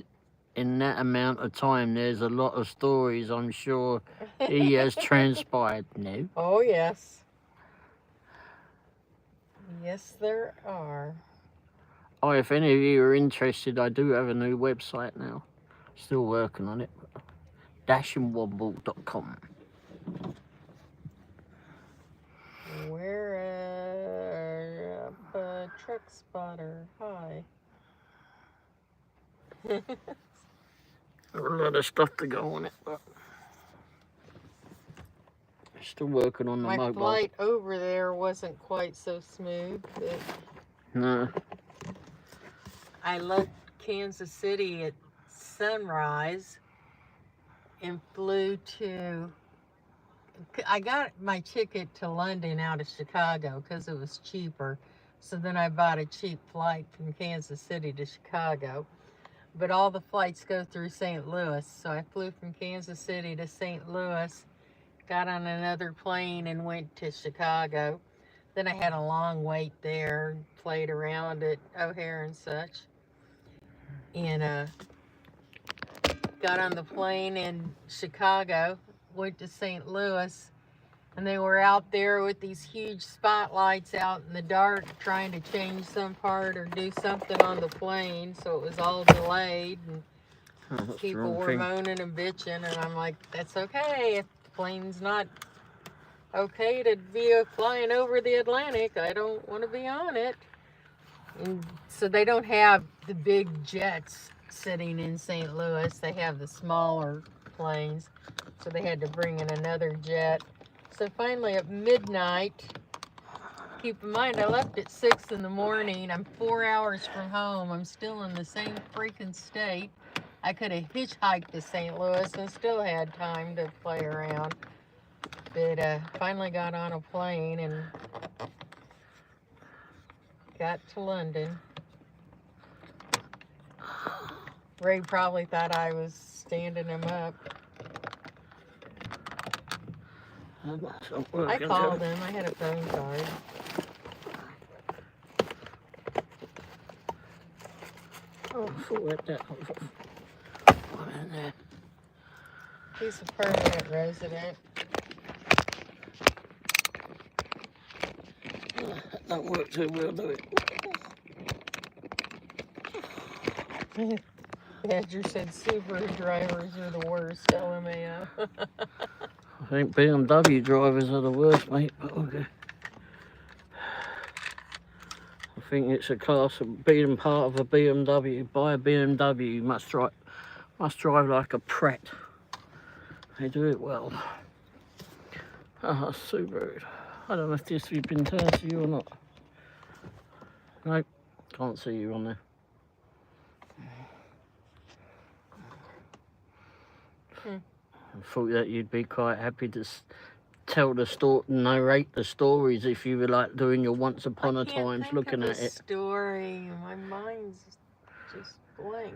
S1: In that amount of time, there's a lot of stories I'm sure he has transpired. No?
S2: Oh, yes. Yes, there are.
S1: Oh, if any of you are interested, I do have a new website now. Still working on it. Womble.com.
S2: We're a truck spotter. Hi.
S1: A lot of stuff to go on it, but still working on the
S2: My
S1: mobile.
S2: flight over there wasn't quite so smooth. But
S1: No.
S2: I left Kansas City at sunrise and flew to... I got my ticket to London out of Chicago because it was cheaper. So then I bought a cheap flight from Kansas City to Chicago. But all the flights go through St. Louis. So I flew from Kansas City to St. Louis, got on another plane and went to Chicago. Then I had a long wait there, played around at O'Hare and such. And got on the plane in Chicago, went to St. Louis, and they were out there with these huge spotlights out in the dark trying to change some part or do something on the plane, so it was all delayed, and people were moaning and bitching, and I'm like, that's okay. If the plane's not okay to be flying over the Atlantic, I don't want to be on it. And so they don't have the big jets sitting in St. Louis. They have the smaller planes. So they had to bring in another jet. So finally at midnight, keep in mind I left at 6 in the morning. I'm 4 hours from home. I'm still in the same freaking state. I could have hitchhiked to St. Louis and still had time to play around. But finally got on a plane and got to London. Ray probably thought I was standing him up. I called him. I had a phone card.
S1: Oh, forward that. What in there?
S2: He's a permanent resident.
S1: That don't work too well, do it?
S2: Badger said Subaru drivers are the worst, LMAO.
S1: I think BMW drivers are the worst, mate, but okay. I think it's a class of being part of a BMW. Buy a BMW, you must drive like a Pret. They do it well. Ah, Subaru. I don't know if this has been turned to you or not. Nope, can't see you on there. I thought that you'd be quite happy to tell the story, narrate the stories if you were like doing your Once Upon a Times, looking at it.
S2: Story. My mind's just blank.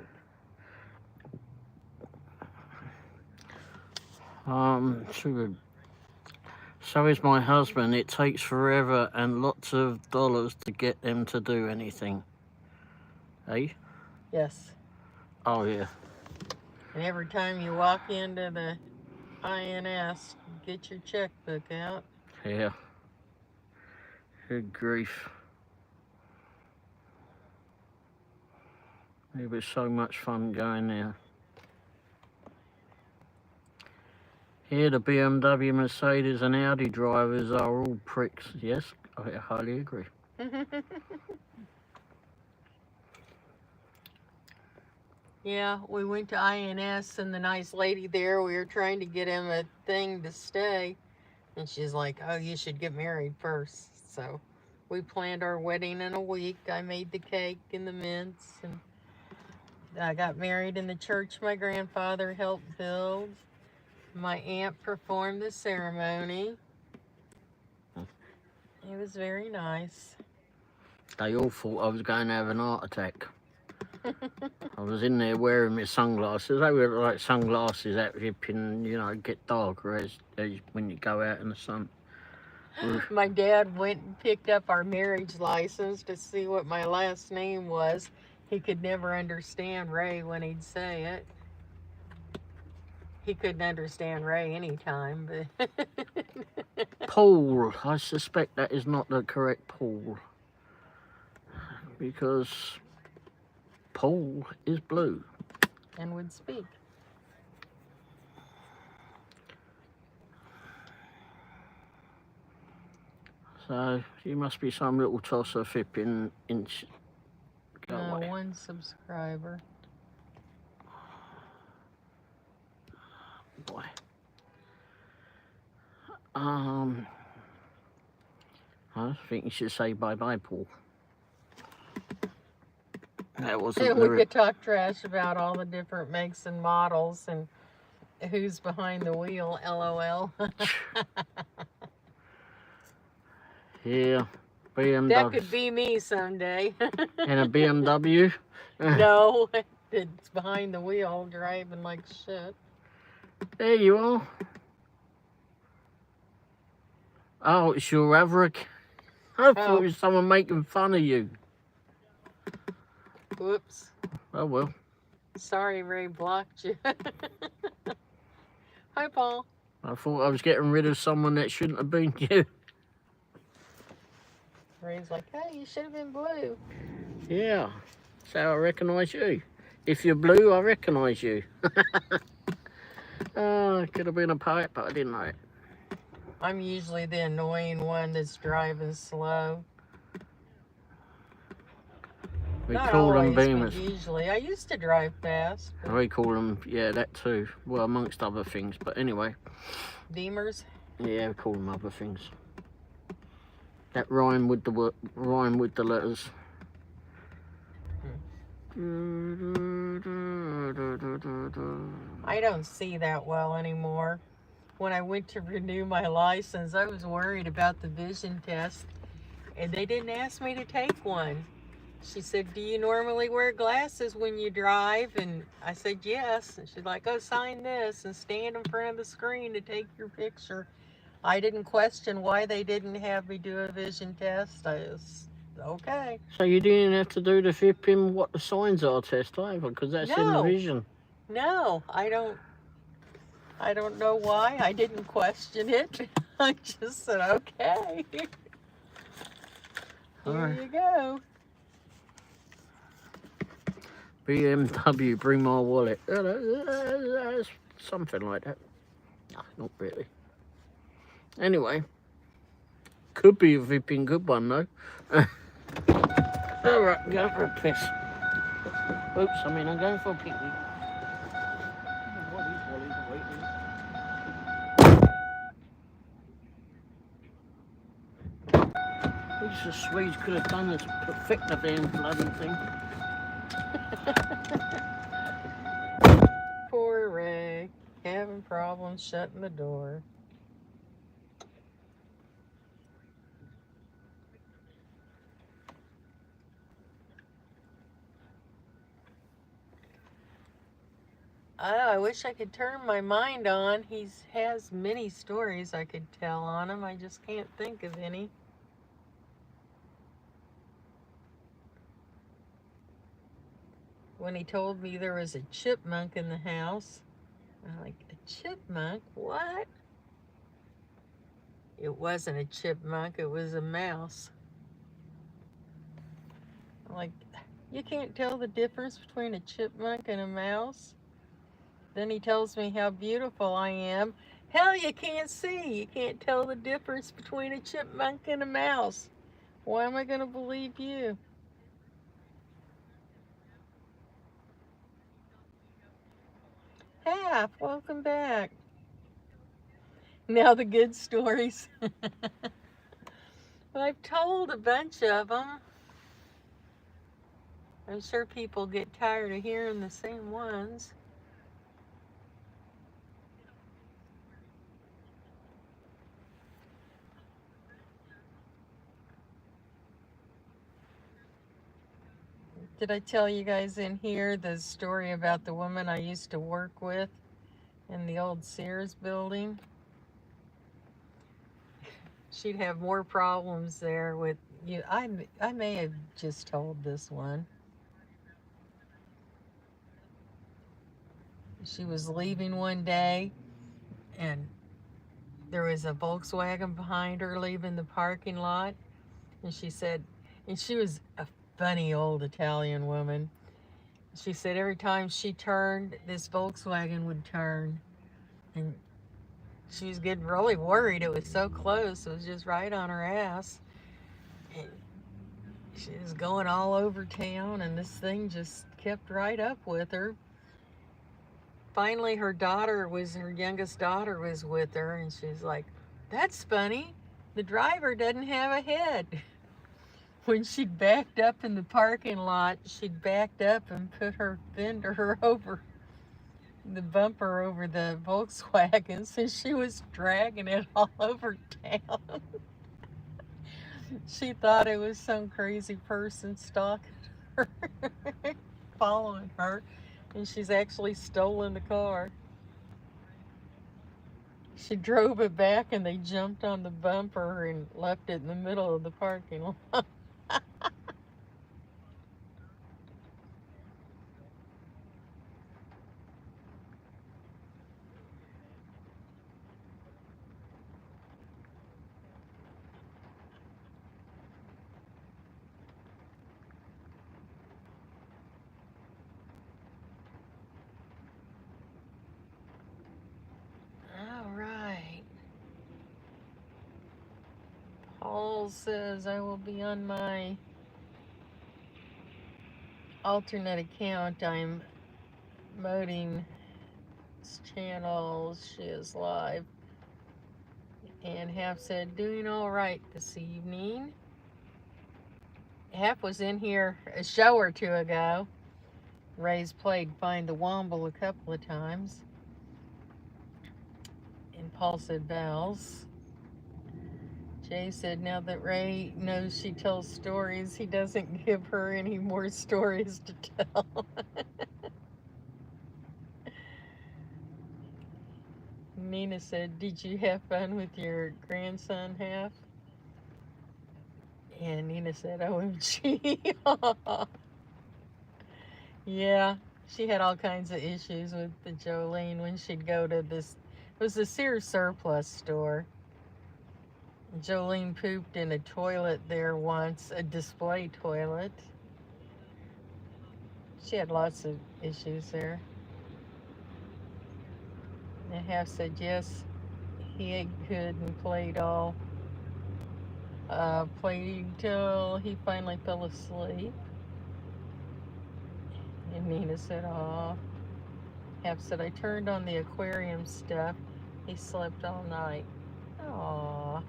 S1: So is my husband. It takes forever and lots of dollars to get them to do anything. Eh?
S2: Yes.
S1: Oh yeah.
S2: And every time you walk into the INS, get your checkbook out.
S1: Yeah. Good grief. It was so much fun going there. Here, the BMW, Mercedes and Audi drivers are all pricks. Yes, I highly agree.
S2: Yeah, we went to INS and the nice lady there, we were trying to get him a thing to stay. And she's like, oh, you should get married first. So we planned our wedding in a week. I made the cake and the mints. And I got married in the church my grandfather helped build. My aunt performed the ceremony. It was very nice.
S1: They all thought I was going to have an heart attack. I was in there wearing my sunglasses. They were like sunglasses that can, you know, get darker as when you go out in the sun.
S2: My dad went and picked up our marriage license to see what my last name was. He could never understand Ray when he'd say it. He couldn't understand Ray anytime, but
S1: Paul. I suspect that is not the correct Paul. Because Paul is blue.
S2: and would speak.
S1: So you must be some little tosser fipping inch. Go
S2: No,
S1: away.
S2: 1 subscriber.
S1: Boy. I think you should say bye-bye, Paul. That wasn't
S2: And we could talk trash about all the different makes and models and who's behind the wheel, LOL.
S1: Yeah, BMW.
S2: That could be me someday.
S1: And a BMW?
S2: No, it's behind the wheel driving like shit.
S1: There you are. Oh, it's your other. I thought it was someone making fun of you.
S2: Whoops.
S1: Oh well.
S2: Sorry, Ray blocked you. Hi, Paul.
S1: I thought I was getting rid of someone that shouldn't have been you.
S2: Ray's like, hey, you should have been blue.
S1: Yeah, that's how I recognise you. If you're blue, I recognise you. Oh, it could have been a poet, but I didn't know it.
S2: I'm usually the annoying one that's driving slow.
S1: We
S2: Not
S1: call
S2: always,
S1: them
S2: but
S1: beamers.
S2: usually. I used to drive fast.
S1: We call them, yeah, that too. Well, amongst other things, but anyway.
S2: Beamers?
S1: Yeah, we call them other things. That rhyme with the letters.
S2: I don't see that well anymore. When I went to renew my license, I was worried about the vision test, and they didn't ask me to take one. She said, do you normally wear glasses when you drive? And I said, yes. And she's like, oh, sign this and stand in front of the screen to take your picture. I didn't question why they didn't have me do a vision test. I was, okay.
S1: So you didn't have to do the flipping what the signs are test either, because that's in the vision.
S2: No, I don't know why. I didn't question it. I just said, okay. Here you go.
S1: BMW, bring my wallet. Something like that. No, not really. Anyway, could be a flipping good one though. Alright, go for a piss. Oops, I'm going for a picnic. The Swedes could have done this, perfect the damn bloody thing.
S2: Poor Ray, having problems shutting the door. Oh, I wish I could turn my mind on. He has many stories I could tell on him. I just can't think of any. When he told me there was a chipmunk in the house, I'm like, a chipmunk? What? It wasn't a chipmunk, it was a mouse. I'm like, you can't tell the difference between a chipmunk and a mouse? Then he tells me how beautiful I am. Hell, you can't see. You can't tell the difference between a chipmunk and a mouse. Why am I going to believe you? Half, welcome back. Now the good stories. Well, I've told a bunch of them. I'm sure people get tired of hearing the same ones. Did I tell you guys in here the story about the woman I used to work with in the old Sears building? She'd have more problems there with you. I may have just told this one. She was leaving one day and there was a Volkswagen behind her leaving the parking lot. And she said, and she was a funny old Italian woman. She said every time she turned, this Volkswagen would turn. And she was getting really worried. It was so close. It was just right on her ass. And she was going all over town, and this thing just kept right up with her. Finally, her youngest daughter was with her, and she's like, "That's funny. The driver doesn't have a head." When she'd backed up in the parking lot, she'd backed up and put her fender over the bumper over the Volkswagen, so she was dragging it all over town. She thought it was some crazy person stalking her, following her, and she's actually stolen the car. She drove it back and they jumped on the bumper and left it in the middle of the parking lot. All right. Paul says I will be on my alternate account. I'm moding channels. She is live. And Half said, doing all right this evening. Half was in here a show or two ago. Ray's played Find the Womble a couple of times. And Paul said bells. Jay said now that Ray knows she tells stories, he doesn't give her any more stories to tell. Nina said, did you have fun with your grandson, Half? And Nina said, OMG. Yeah, she had all kinds of issues with the Jolene when she'd go to this. It was the Sears surplus store. Jolene pooped in a toilet there once, a display toilet. She had lots of issues there. And Half said yes, he ate good and played till he finally fell asleep. And Nina said, aw. Half said, I turned on the aquarium stuff. He slept all night. Aw.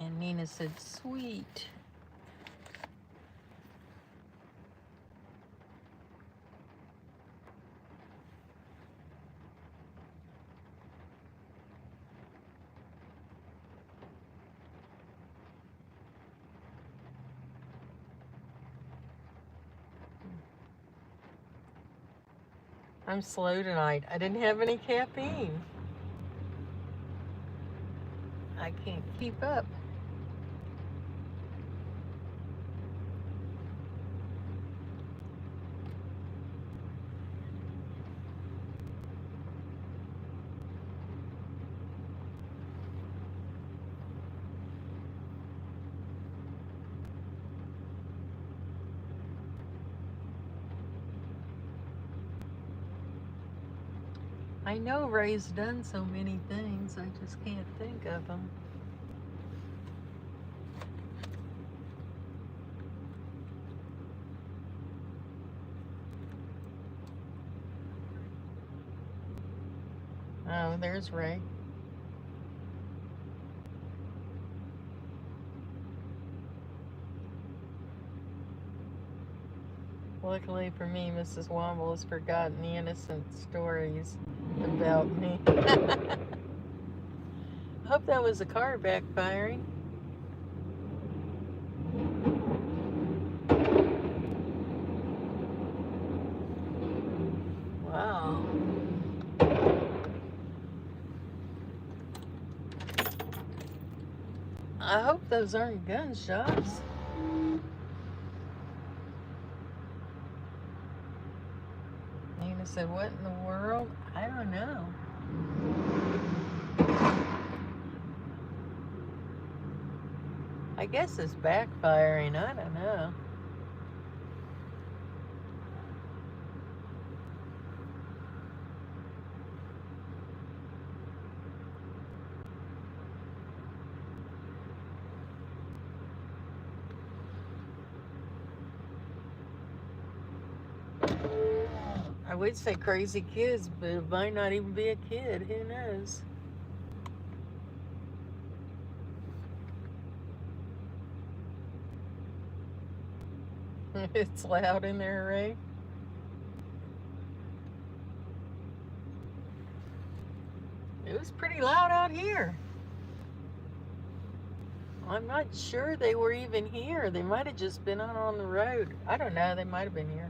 S2: And Nina said, sweet. I'm slow tonight. I didn't have any caffeine. I can't keep up. I know Ray's done so many things, I just can't think of them. Oh, there's Ray. Luckily for me, Mrs. Womble has forgotten the innocent stories about me. I hope that was a car backfiring. Wow. I hope those aren't gunshots. Nina said, what in the world? I don't know. I guess it's backfiring. I don't know. I would say crazy kids, but it might not even be a kid. Who knows? It's loud in there, Ray. It was pretty loud out here. I'm not sure they were even here. They might have just been out on the road. I don't know. They might have been here.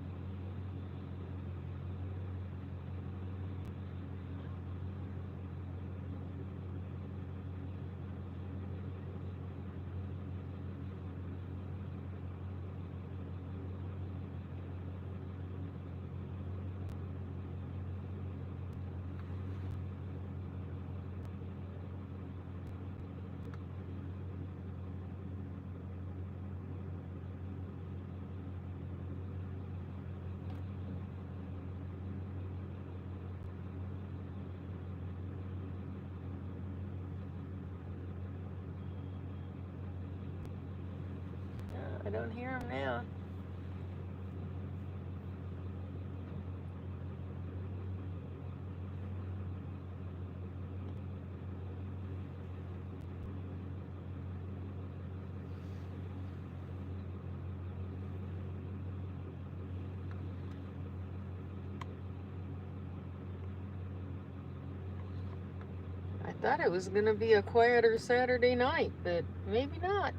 S2: I don't hear them now. I thought it was going to be a quieter Saturday night, but maybe not.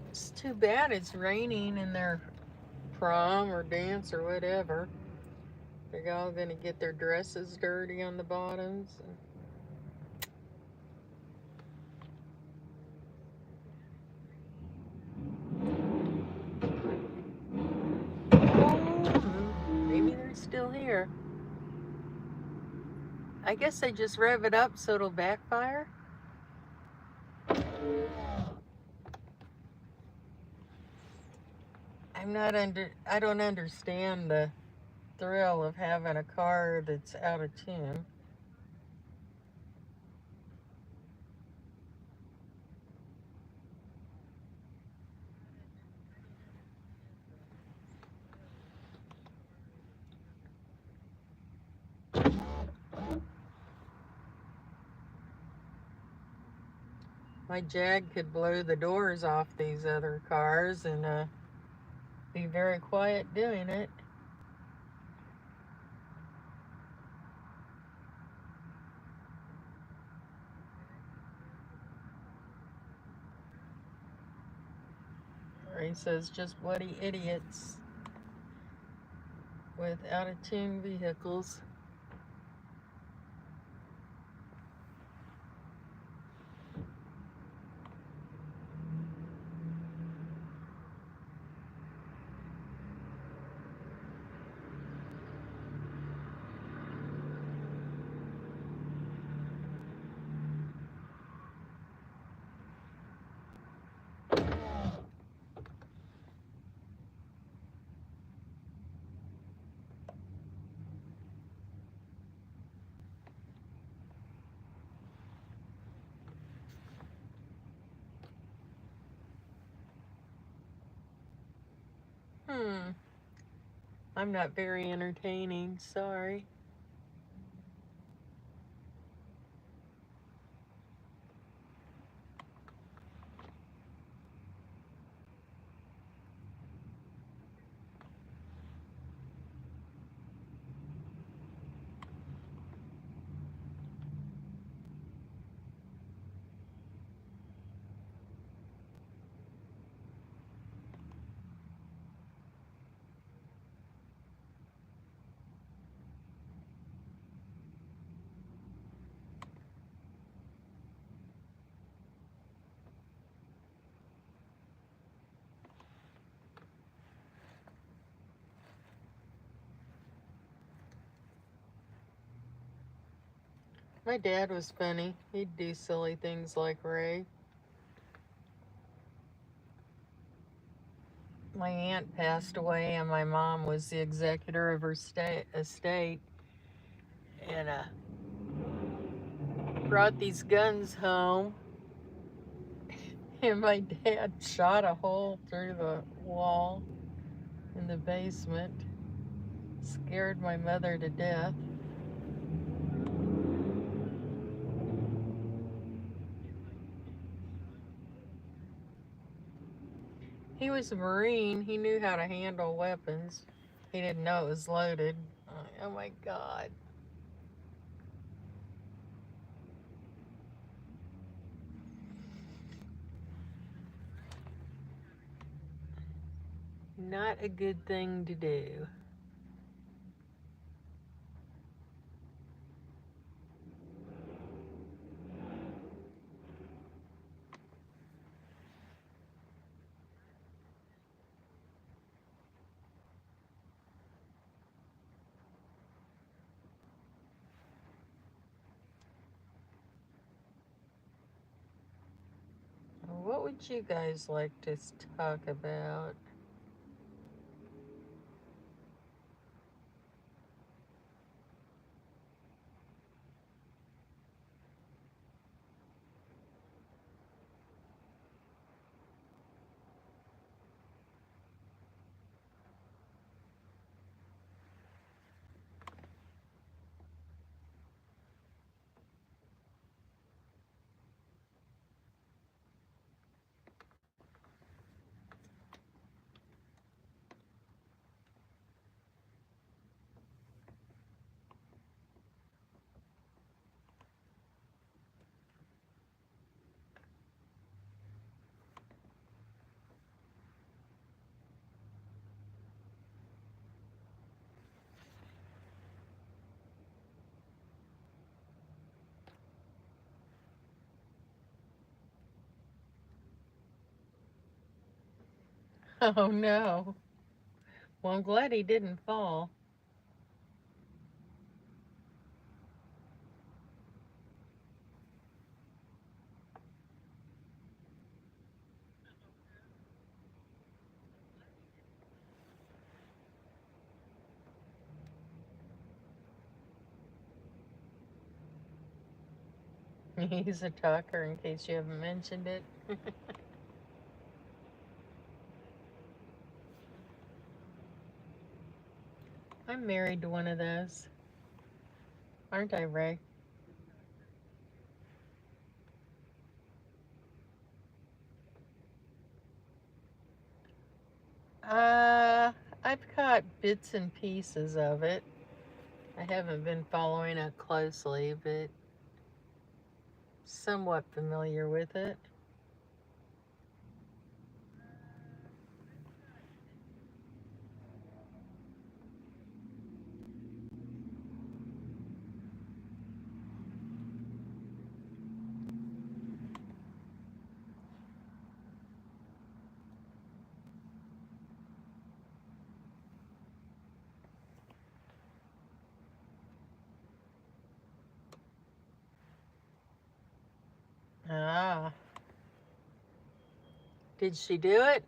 S2: It's too bad it's raining in their prom or dance or whatever. They're all going to get their dresses dirty on the bottoms. Maybe they're still here. I guess they just rev it up so it'll backfire. I don't understand the thrill of having a car that's out of tune. My Jag could blow the doors off these other cars and be very quiet doing it. Ray says just bloody idiots with out of tune vehicles. I'm not very entertaining, sorry. My dad was funny. He'd do silly things like Ray. My aunt passed away and my mom was the executor of her estate, and brought these guns home, and my dad shot a hole through the wall in the basement. Scared my mother to death. He was a Marine. He knew how to handle weapons. He didn't know it was loaded. Oh my God. Not a good thing to do. What would you guys like to talk about? Oh no. Well, I'm glad he didn't fall. He's a talker, in case you haven't mentioned it. I'm married to one of those. Aren't I, Ray? Uh, I've caught bits and pieces of it. I haven't been following it closely, but somewhat familiar with it. Ah. Did she do it?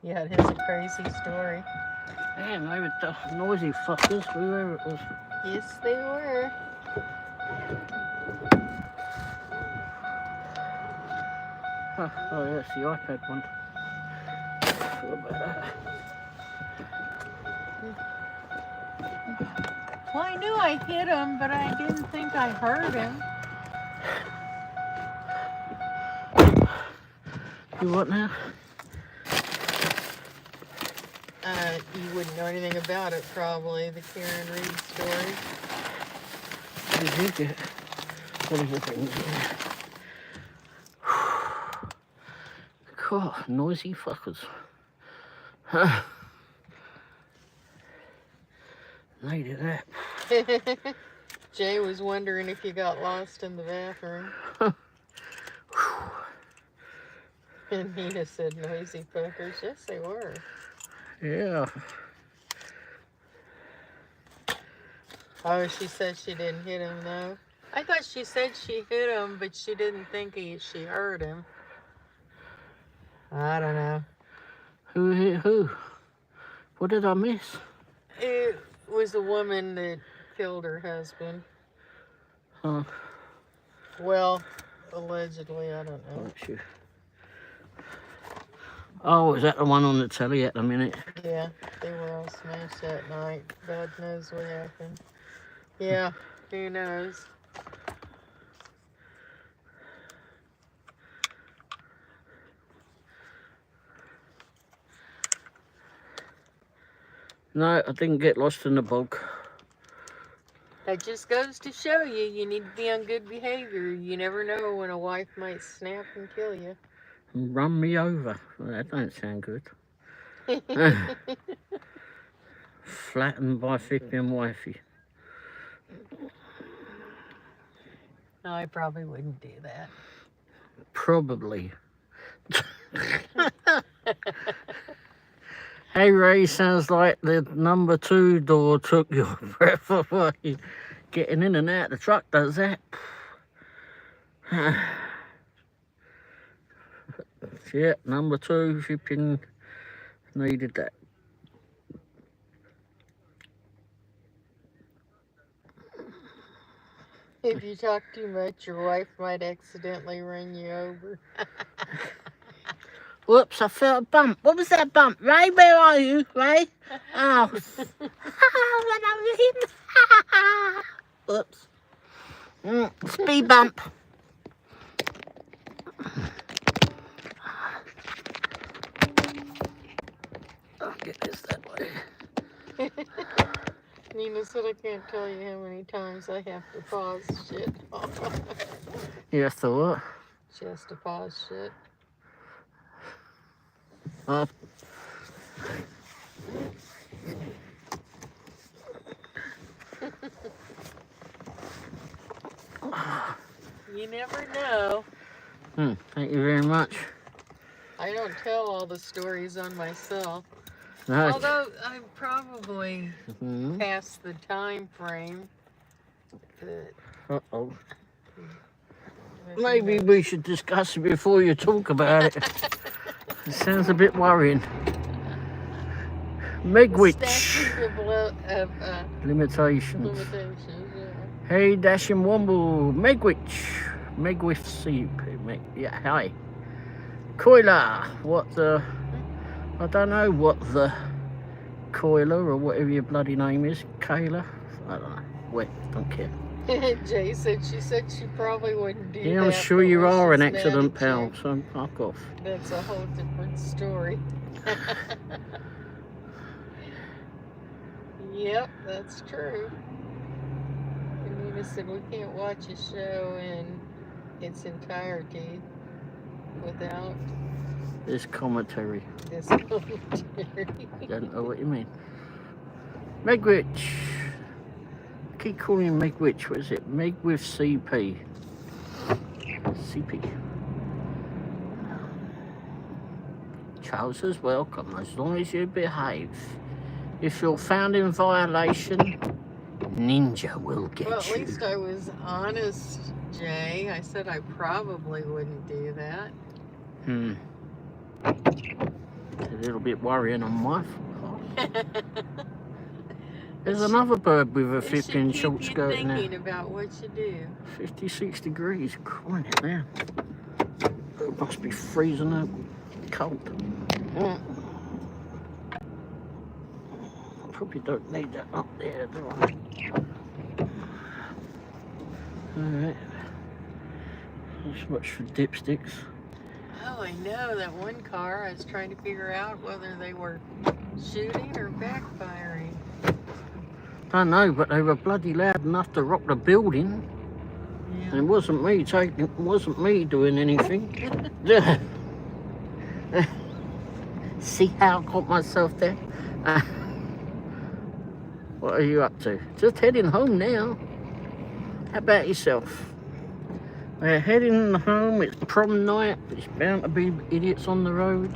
S2: Yeah, it is a crazy story.
S1: Damn, they were noisy fuckers, whoever it was.
S2: Yes, they were.
S1: Oh, that's the iPad one. What about that?
S2: Well, I knew I hit him, but I didn't think I hurt him.
S1: You what now?
S2: You wouldn't know anything about it, probably, the Karen Reed story.
S1: What did you get? What is the thing? God, noisy fuckers. Needed that.
S2: Jay was wondering if you got lost in the bathroom. And Nina said noisy fuckers. Yes, they were.
S1: Yeah.
S2: Oh, she said she didn't hit him, though. I thought she said she hit him, but she didn't think she hurt him. I don't know.
S1: Who hit who? What did I miss?
S2: It was the woman that killed her husband.
S1: Huh.
S2: Well, allegedly, I don't know.
S1: Aren't you? Oh, is that the one on the telly at the minute?
S2: Yeah, they were all smashed that night. God knows what happened. Yeah, who knows?
S1: No, I didn't get lost in the bog.
S2: That just goes to show you, you need to be on good behavior. You never know when a wife might snap and kill you.
S1: Run me over. Well, that don't sound good. Flattened by flipping wifey.
S2: No, I probably wouldn't do that.
S1: Probably. Hey Ray, sounds like the number 2 door took your breath away. Getting in and out the truck does that. Yeah, number 2 shipping needed that.
S2: If you talk too much, your wife might accidentally run you over.
S1: Whoops, I felt a bump. What was that bump? Ray, where are you, Ray? Oh. Whoops. Speed bump. I'll get this that way.
S2: Nina said I can't tell you how many times I have to pause shit.
S1: You have to what?
S2: She has to pause shit.
S1: Oh.
S2: You never know.
S1: Thank you very much.
S2: I don't tell all the stories on myself.
S1: No.
S2: Although I'm probably past the time frame.
S1: Uh-oh. Maybe we should discuss it before you talk about it. It sounds a bit worrying. Megwitch. Limitations.
S2: Yeah.
S1: Hey, Dashing Womble. Megwitch. Megwith Soup. Yeah, hi. Coiler. What the... I don't know what the... Coiler or whatever your bloody name is. Kayla. I don't know. Wait, don't care.
S2: Jay said she probably wouldn't do that.
S1: Yeah, I'm sure you
S2: but
S1: are an
S2: she's mad
S1: accident
S2: at
S1: pal,
S2: you.
S1: so fuck off.
S2: That's a whole different story. Yep, that's true. And Nina said we can't watch a show in its entirety without
S1: This commentary.
S2: this commentary.
S1: Don't know what you mean. Megwitch. I keep calling him Megwitch. What is it? Meg with CP. CP. Trousers welcome as long as you behave. If you're found in violation, Ninja will get
S2: Well, at
S1: you.
S2: least I was honest, Jay. I said I probably wouldn't do that.
S1: A little bit worrying on my part. There's another bird with a 15 short skirt in
S2: thinking
S1: there.
S2: about what you do.
S1: 56 degrees, crying it down. It must be freezing out cold. I probably don't need that up there, do I? Alright. That's much for dipsticks.
S2: Oh, I know that one car. I was trying to figure out whether they were shooting or backfiring.
S1: Don't know, but they were bloody loud enough to rock the building.
S2: Yeah.
S1: And it wasn't me doing anything. See how I got myself there? What are you up to? Just heading home now. How about yourself? We're heading home. It's prom night. It's bound to be idiots on the road.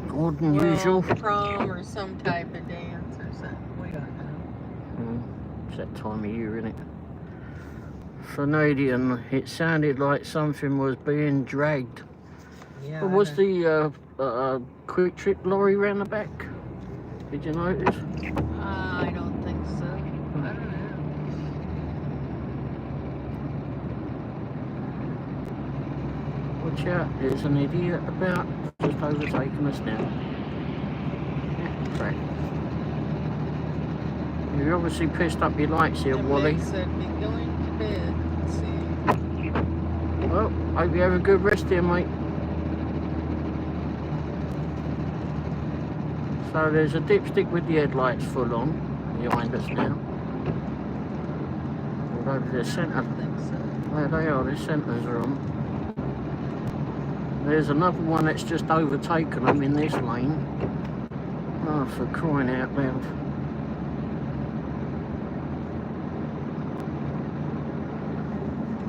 S1: More than usual.
S2: Prom or some type of dance or something. We don't know.
S1: It's that time of year, isn't it? Canadian, it sounded like something was being dragged.
S2: Yeah.
S1: But was the quick trip lorry round the back? Did you notice?
S2: I don't think so. I don't know.
S1: Watch out, there's an idiot about just overtaking us now. Yeah, crap. You're obviously pissed up your lights here, Wally.
S2: Said be going to bed. Let's see.
S1: Well, hope you have a good rest here, mate. So there's a dipstick with the headlights full on behind us now. Although the centre,
S2: I don't think so.
S1: there they are, the centres are on. There's another one that's just overtaken them in this lane. Oh, for crying out loud.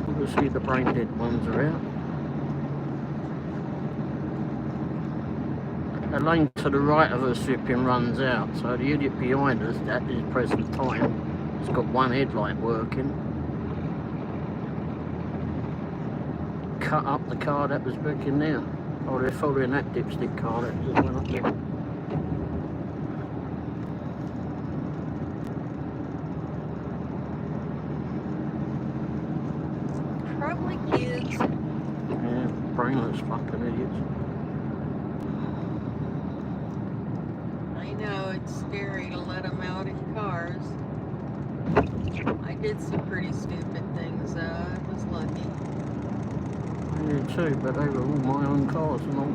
S1: Obviously the brain dead ones are out. The lane to the right of us flipping runs out, so the idiot behind us at this present time has got one headlight working. Cut up the car that was working now. Oh, they're following that dipstick car that just went up there.
S2: Probably kids.
S1: Yeah, brainless fucking idiots.
S2: I know it's scary to let them out in cars. I did some pretty stupid things though. I was lucky.
S1: I did too, but they were all my own cars and all.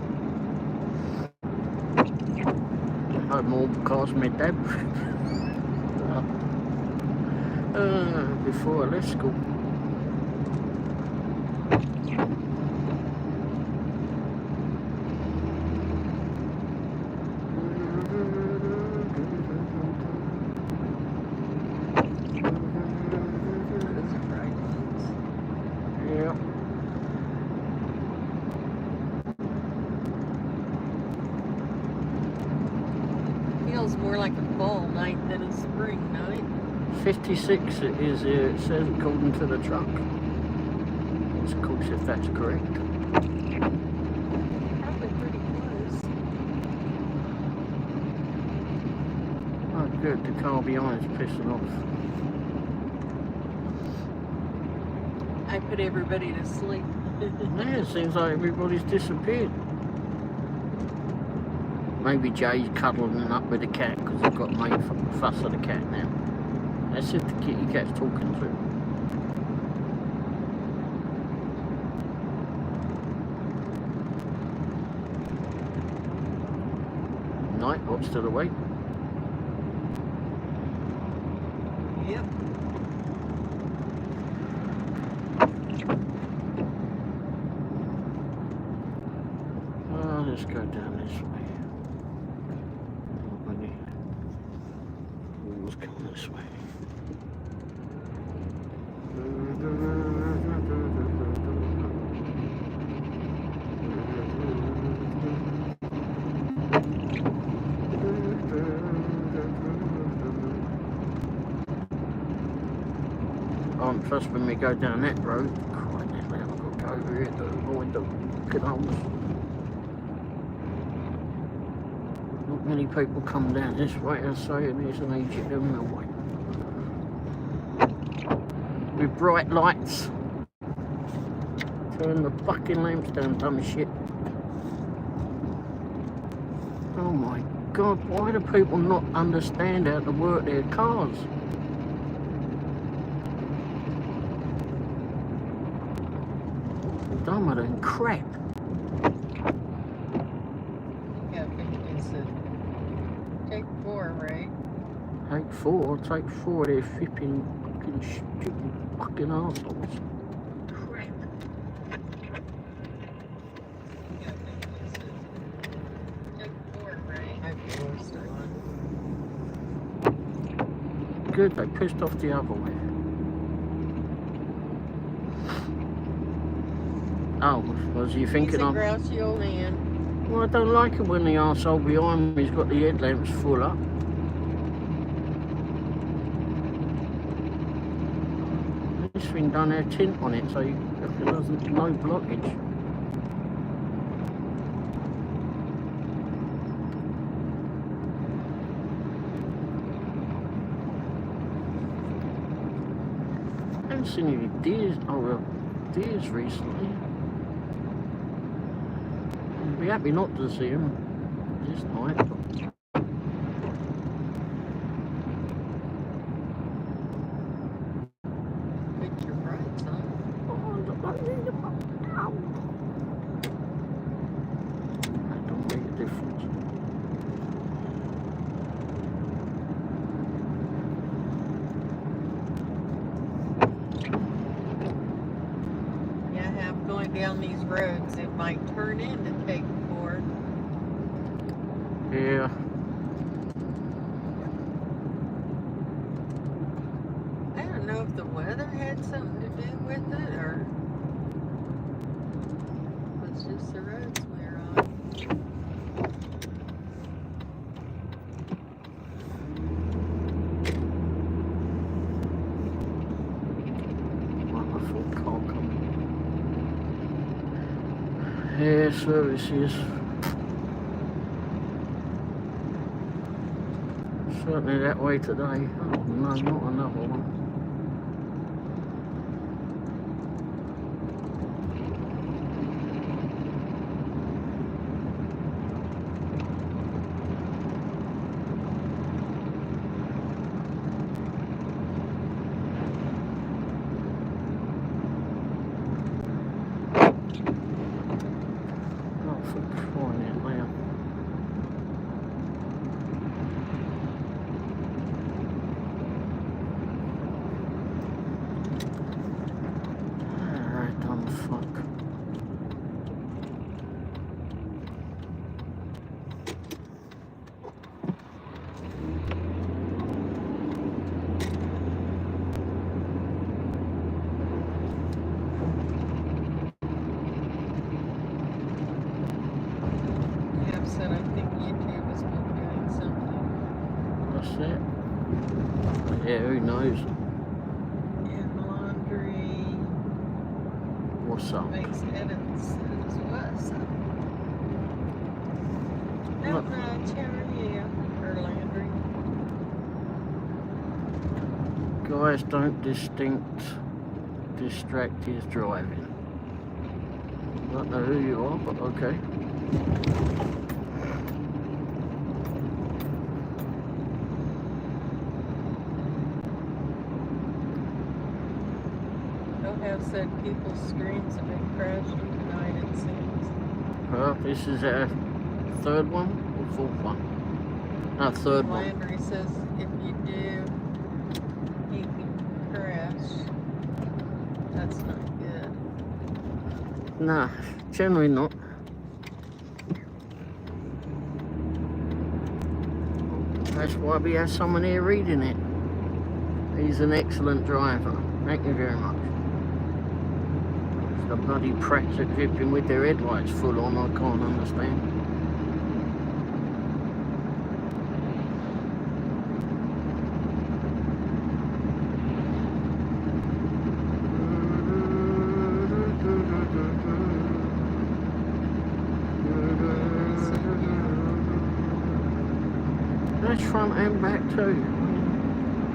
S1: I had more cars than my dad. Before I left school.
S2: Feels more like a fall night than a spring night.
S1: 56 it is here, it says according to the truck. Of course, if that's correct.
S2: Probably pretty close.
S1: Oh good, the car behind is pissing off.
S2: I put everybody to sleep.
S1: Yeah, it seems like everybody's disappeared. Maybe Jay's cuddling up with the cat because he's got made fuss of the cat now. That's if the kitty cat's talking to him. Night, what's to the wait?
S2: Yep.
S1: Oh, let's go down this way. Let's go this way. Oh, plus when we go down that road, quite that loud, I've got to go over here to avoid the canals. Not many people come down this way, I say, and there's an agent in the way. With bright lights Turn the fucking lamps down, dumb shit. Oh my God, why do people not understand how to work their cars? Dumber than crap.
S2: Yeah, I think it's take 4, right?
S1: Take 4, take 4 of their flipping fucking stupid fucking arseholes.
S2: Crap. Yeah, I think it's take 4, right? I forced it on.
S1: Good, they pissed off the other way. Oh, was you thinking
S2: He's a
S1: of...
S2: grouchy old man.
S1: Well, I don't like it when the arsehole behind me's got the headlamps full up. This thing don't have tint on it, so there doesn't no blockage. I haven't seen any deers. Oh well, deers recently. I'd be happy not to see them this night.
S2: Picture bright, son.
S1: That don't make a difference.
S2: Yeah, half going down these roads, it might turn into take 4.
S1: Yeah.
S2: I don't know if the weather had something to do with it or it was just the roads we were on.
S1: Wonderful car coming. Yeah, services. Certainly that way today. Oh no, not another one. Oh, for crying out loud. Alright, dumb fuck.
S2: Yeah, said I think YouTube has been doing something.
S1: That's it. Yeah, who knows?
S2: And laundry
S1: What's up?
S2: makes edits as well. So. No,
S1: Look.
S2: yeah, or laundry.
S1: Guys, don't distract his driving. Don't know who you are, but okay.
S2: They'll have said people's screens have been crashing tonight, it seems.
S1: Well, this is our third one or fourth one? No, third one.
S2: Landry says if you do, he can crash. That's not good.
S1: Nah, generally not. That's why we have someone here reading it. He's an excellent driver. Thank you very much. It's the bloody prats that dripping with their headlights full on, I can't understand. That's front and back too.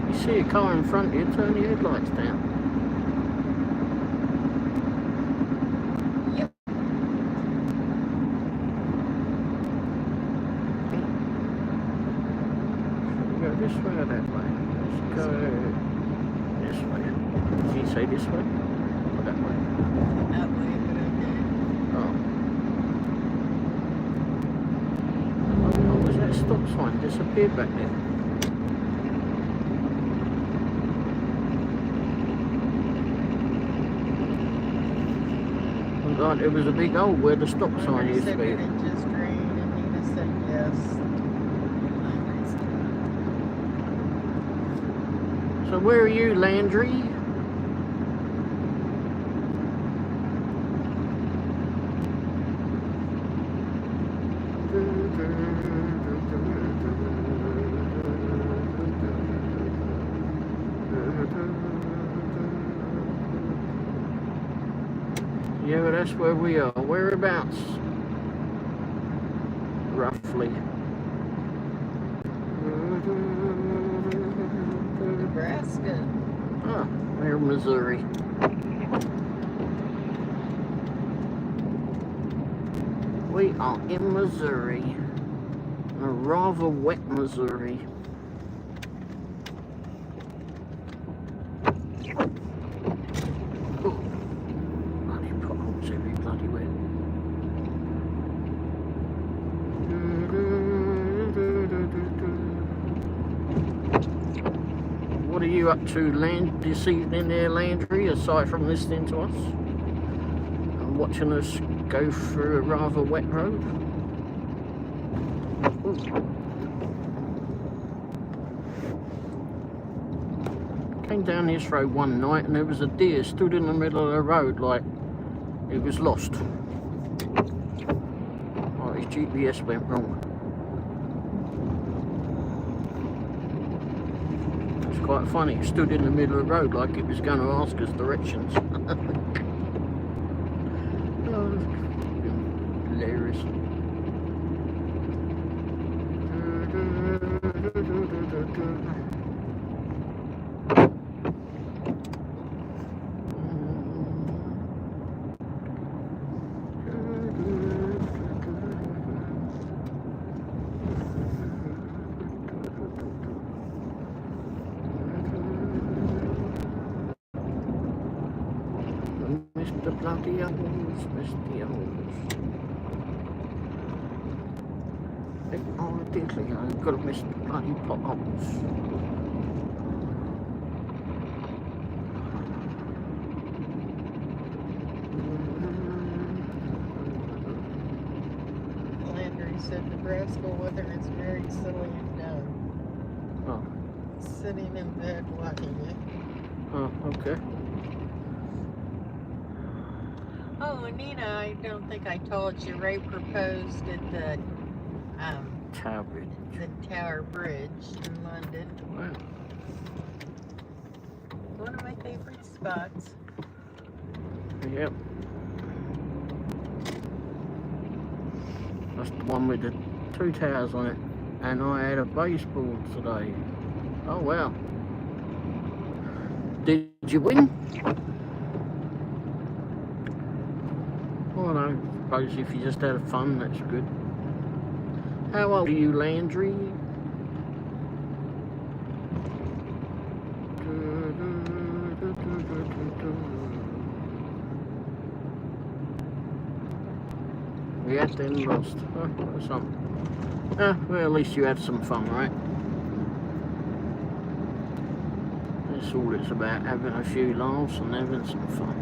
S1: You see a car in front of you, turn your headlights down. go this way or that way? Let's go this way. Did you say this way? Or that way?
S2: That way, but okay.
S1: Oh, was that stop sign disappeared back there? God, it was a big hole where the stop sign used to be.
S2: It just rained, and Nina said yes.
S1: So where are you, Landry? Yeah, but that's where we are. Whereabouts? Roughly.
S2: Nebraska.
S1: Ah, we're in Missouri. We are in Missouri. A rather wet Missouri. What are you up to this evening there, Landry, aside from listening to us and watching us go through a rather wet road? Ooh. Came down this road one night and there was a deer stood in the middle of the road like it was lost. Oh, his GPS went wrong. Quite funny, it stood in the middle of the road like it was going to ask us directions. Oh, hilarious. Mr. Bloody Owls, Mr. Owls. Oh, diddly, I've got to miss the bloody potholes.
S2: Landry said Nebraska weather is very silly and dumb.
S1: Oh.
S2: Sitting in bed watching it.
S1: Oh, okay.
S2: Oh, Nina, I don't think I told you, Ray proposed at the
S1: Tower Bridge.
S2: The Tower Bridge in London.
S1: Wow.
S2: One of my favorite spots.
S1: Yep. That's the one with the 2 towers on it. And I had a baseball today. Oh, wow. Did you win? Well, I suppose if you just had fun, that's good. How old are you, Landry? We had then lost. Oh, something. Well, at least you had some fun, right? That's all it's about, having a few laughs and having some fun.